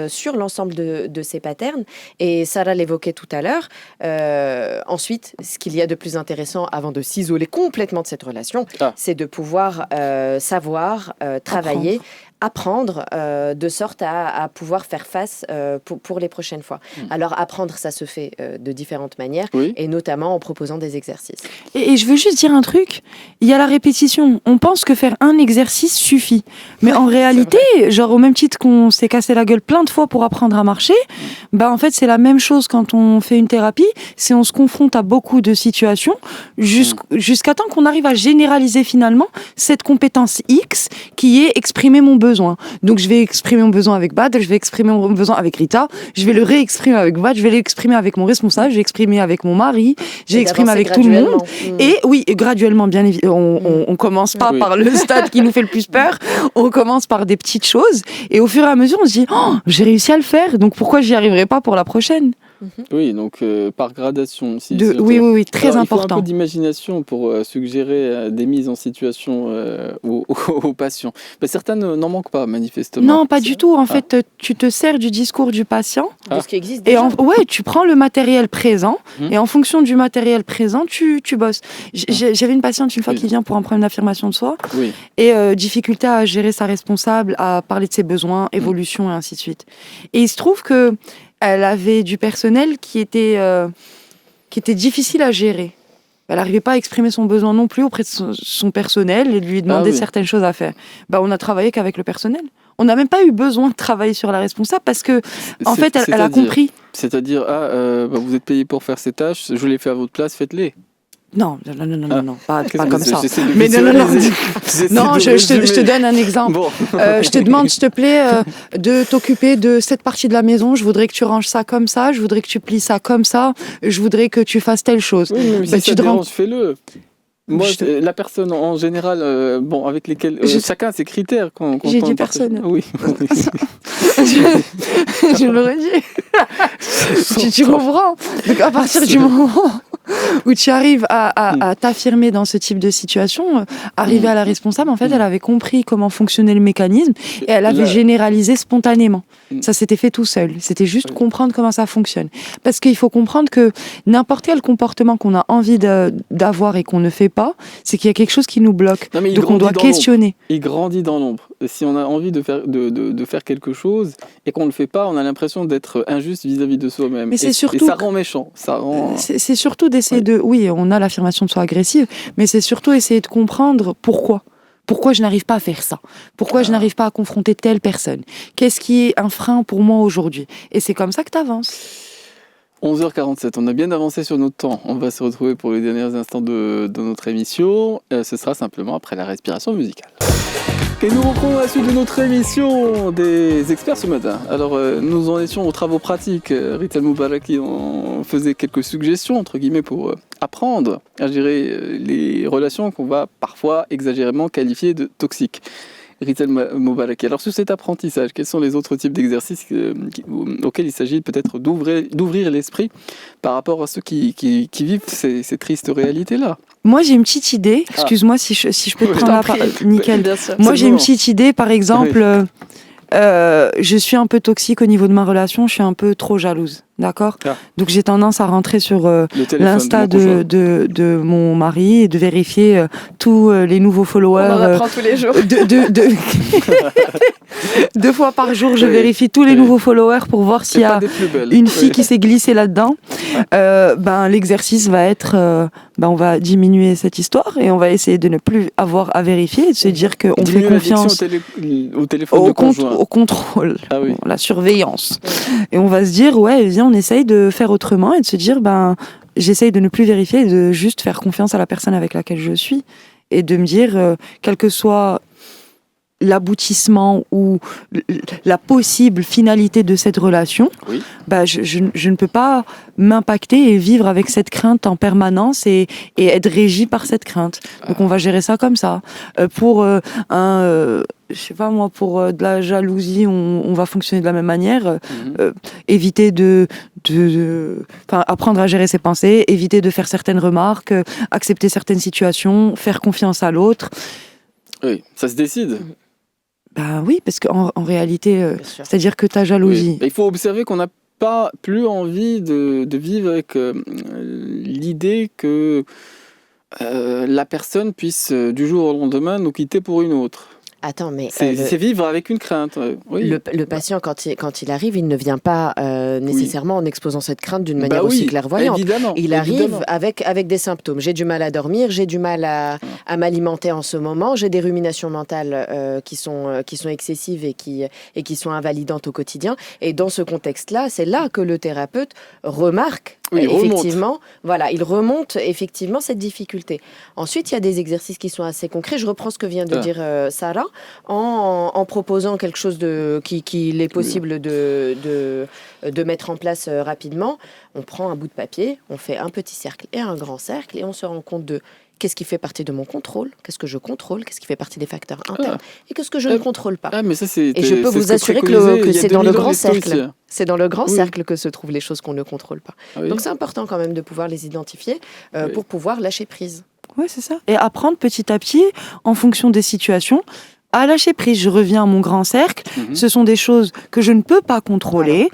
sur l'ensemble de ces patterns. Et Sarah l'évoquait tout à l'heure. Ensuite, ce qu'il y a de plus intéressant avant de s'isoler complètement de cette relation, c'est de pouvoir savoir travailler, apprendre de sorte à pouvoir faire face pour les prochaines fois. Alors apprendre, ça se fait de différentes manières et notamment en proposant des exercices. Et je veux juste dire un truc, il y a la répétition. On pense que faire un exercice suffit. Mais en réalité, genre au même titre qu'on s'est cassé la gueule plein de fois pour apprendre à marcher, bah en fait c'est la même chose quand on fait une thérapie, c'est on se confronte à beaucoup de situations jusqu'à temps qu'on arrive à généraliser finalement cette compétence X qui est exprimer mon besoin. Donc je vais exprimer mon besoin avec Badr, je vais exprimer mon besoin avec Rita, je vais le réexprimer avec Badr, je vais l'exprimer avec mon responsable, je vais exprimer avec mon mari, je vais exprimer avec tout le monde. Et oui, graduellement, bien évidemment, on commence pas par le stade qui nous fait le plus peur, on commence par des petites choses et au fur et à mesure on se dit oh, j'ai réussi à le faire, donc pourquoi j'y arriverai pas pour la prochaine? Oui, donc par gradation aussi. Oui, très Alors, important. Il faut un peu d'imagination pour suggérer des mises en situation aux patients. Ben, certains n'en manquent pas, manifestement. Non, pas du tout. En fait, tu te sers du discours du patient. De ce qui existe déjà. Et tu prends le matériel présent et en fonction du matériel présent, tu bosses. J'avais une patiente une fois qui vient pour un problème d'affirmation de soi et difficulté à gérer sa responsable, à parler de ses besoins, évolution et ainsi de suite. Et il se trouve que elle avait du personnel qui était difficile à gérer. Elle n'arrivait pas à exprimer son besoin non plus auprès de son personnel et lui demander certaines choses à faire. On a travaillé qu'avec le personnel. On n'a même pas eu besoin de travailler sur la responsable parce que, en fait, elle a compris. C'est-à-dire, vous êtes payé pour faire ces tâches, je les fais à votre place, faites-les. Non, pas comme ça. Mais non. Non, je te donne un exemple. Bon. Je te demande, s'il te plaît, de t'occuper de cette partie de la maison. Je voudrais que tu ranges ça comme ça. Je voudrais que tu plies ça comme ça. Je voudrais que tu fasses telle chose. Oui, mais si ça te dérange, fais-le. Moi, la personne en général, avec lesquelles chacun a ses critères. J'ai dit personne. Oui. Je l'aurais dit. tu comprends. Donc à partir du moment où tu arrives à t'affirmer dans ce type de situation, arriver à la responsable, en fait, elle avait compris comment fonctionnait le mécanisme et elle avait généralisé spontanément. Ça s'était fait tout seul. C'était juste comprendre comment ça fonctionne. Parce qu'il faut comprendre que n'importe quel comportement qu'on a envie d'avoir et qu'on ne fait pas, c'est qu'il y a quelque chose qui nous bloque. Donc on doit questionner. Il grandit dans l'ombre. Si on a envie de faire quelque chose et qu'on ne le fait pas, on a l'impression d'être injuste vis-à-vis de soi-même. Mais et ça rend méchant. C'est surtout d'essayer de... Oui, on a l'affirmation de soi agressive, mais c'est surtout essayer de comprendre pourquoi. Pourquoi je n'arrive pas à faire ça? Pourquoi je n'arrive pas à confronter telle personne? Qu'est-ce qui est un frein pour moi aujourd'hui? Et c'est comme ça que tu avances. 11h47, on a bien avancé sur notre temps. On va se retrouver pour les derniers instants de notre émission. Ce sera simplement après la respiration musicale. Et nous reprenons la suite de notre émission des experts ce matin. Alors, nous en étions aux travaux pratiques. Rita Moubaraki en faisait quelques suggestions, entre guillemets, pour apprendre à gérer les relations qu'on va parfois exagérément qualifier de toxiques. Rita Moubaraki. Alors, sur cet apprentissage, quels sont les autres types d'exercices auxquels il s'agit peut-être d'ouvrir l'esprit par rapport à ceux qui vivent ces tristes réalités-là? Moi, j'ai une petite idée. Excuse-moi si je peux te prendre la parole. Nickel. Bien sûr. Moi, j'ai une petite idée. Par exemple, je suis un peu toxique au niveau de ma relation. Je suis un peu trop jalouse. D'accord ? Donc, j'ai tendance à rentrer sur l'Insta de mon mari et de vérifier tous les nouveaux followers. On en apprend tous les jours. 2 fois par jour, je vérifie tous les nouveaux followers pour voir s'il y a une fille qui s'est glissée là-dedans. L'exercice va être, on va diminuer cette histoire et on va essayer de ne plus avoir à vérifier et de se dire qu'on fait confiance au téléphone au contrôle, la surveillance. Et on va se dire, viens, on essaye de faire autrement et de se dire, j'essaye de ne plus vérifier et de juste faire confiance à la personne avec laquelle je suis et de me dire, quel que soit l'aboutissement ou la possible finalité de cette relation, je ne peux pas m'impacter et vivre avec cette crainte en permanence et être régie par cette crainte. Donc on va gérer ça comme ça. Pour je sais pas moi, pour de la jalousie, on va fonctionner de la même manière. Éviter apprendre à gérer ses pensées, éviter de faire certaines remarques, accepter certaines situations, faire confiance à l'autre. Oui, ça se décide. Oui, parce qu'en réalité, c'est-à-dire que ta jalousie... Il faut observer qu'on n'a pas plus envie de vivre avec l'idée que la personne puisse du jour au lendemain nous quitter pour une autre. Attends, mais c'est vivre avec une crainte. Oui. Le patient, quand il arrive, il ne vient pas nécessairement en exposant cette crainte d'une manière aussi clairvoyante. Il arrive avec des symptômes. J'ai du mal à dormir, j'ai du mal à m'alimenter en ce moment, j'ai des ruminations mentales qui sont excessives et qui sont invalidantes au quotidien. Et dans ce contexte-là, c'est là que le thérapeute remarque effectivement, il remonte effectivement cette difficulté. Ensuite, il y a des exercices qui sont assez concrets. Je reprends ce que vient de dire Sarah, en proposant quelque chose qu'il est possible de mettre en place rapidement. On prend un bout de papier, on fait un petit cercle et un grand cercle et on se rend compte de qu'est-ce qui fait partie de mon contrôle, qu'est-ce que je contrôle, qu'est-ce qui fait partie des facteurs internes et qu'est-ce que je ne contrôle pas. Mais ça, et je peux vous assurer que c'est dans le grand cercle. C'est dans le grand cercle que se trouvent les choses qu'on ne contrôle pas. Donc c'est important quand même de pouvoir les identifier pour pouvoir lâcher prise. Oui, c'est ça. Et apprendre petit à petit, en fonction des situations, à lâcher prise. Je reviens à mon grand cercle. Ce sont des choses que je ne peux pas contrôler.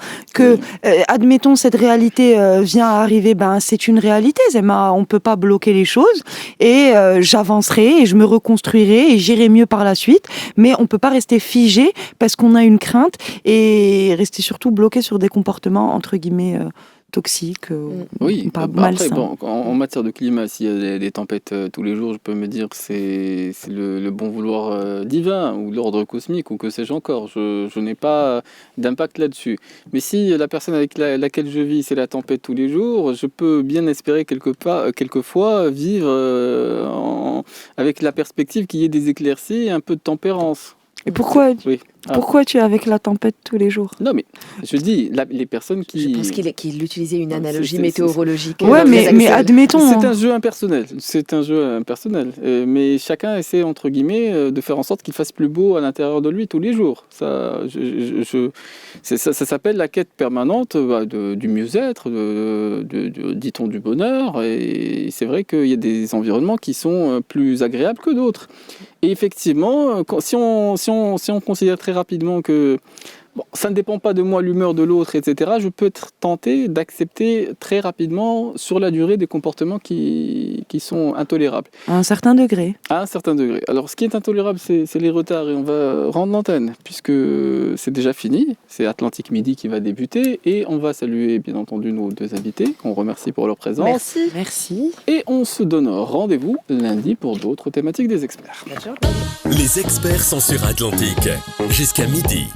Admettons, cette réalité vient à arriver, c'est une réalité, Zema. On ne peut pas bloquer les choses. Et j'avancerai et je me reconstruirai et j'irai mieux par la suite. Mais on ne peut pas rester figé parce qu'on a une crainte et rester surtout bloqué sur des comportements, entre guillemets, toxiques, pas malsains. En matière de climat, s'il y a des tempêtes tous les jours, je peux me dire que c'est le bon vouloir divin ou l'ordre cosmique ou que sais-je encore. Je n'ai pas d'impact là-dessus. Mais si la personne avec laquelle je vis, c'est la tempête tous les jours, je peux bien espérer quelquefois vivre avec la perspective qu'il y ait des éclaircies et un peu de tempérance. Et pourquoi tu es avec la tempête tous les jours ? Non, mais je dis, les personnes qui... Je pense qu'il utilisait une analogie météorologique. Mais admettons... C'est un jeu impersonnel. Mais chacun essaie, entre guillemets, de faire en sorte qu'il fasse plus beau à l'intérieur de lui tous les jours. Ça s'appelle la quête permanente du mieux-être, dit-on, du bonheur. Et c'est vrai qu'il y a des environnements qui sont plus agréables que d'autres. Et effectivement, si on considère très rapidement que ça ne dépend pas de moi, l'humeur de l'autre, etc., je peux être tenté d'accepter très rapidement, sur la durée, des comportements qui sont intolérables. À un certain degré. À un certain degré. Alors, ce qui est intolérable, c'est les retards, et on va rendre l'antenne, puisque c'est déjà fini. C'est Atlantique Midi qui va débuter, et on va saluer, bien entendu, nos deux invités, qu'on remercie pour leur présence. Merci. Et on se donne rendez-vous lundi pour d'autres thématiques des experts. Les experts sont sur Atlantique, jusqu'à midi.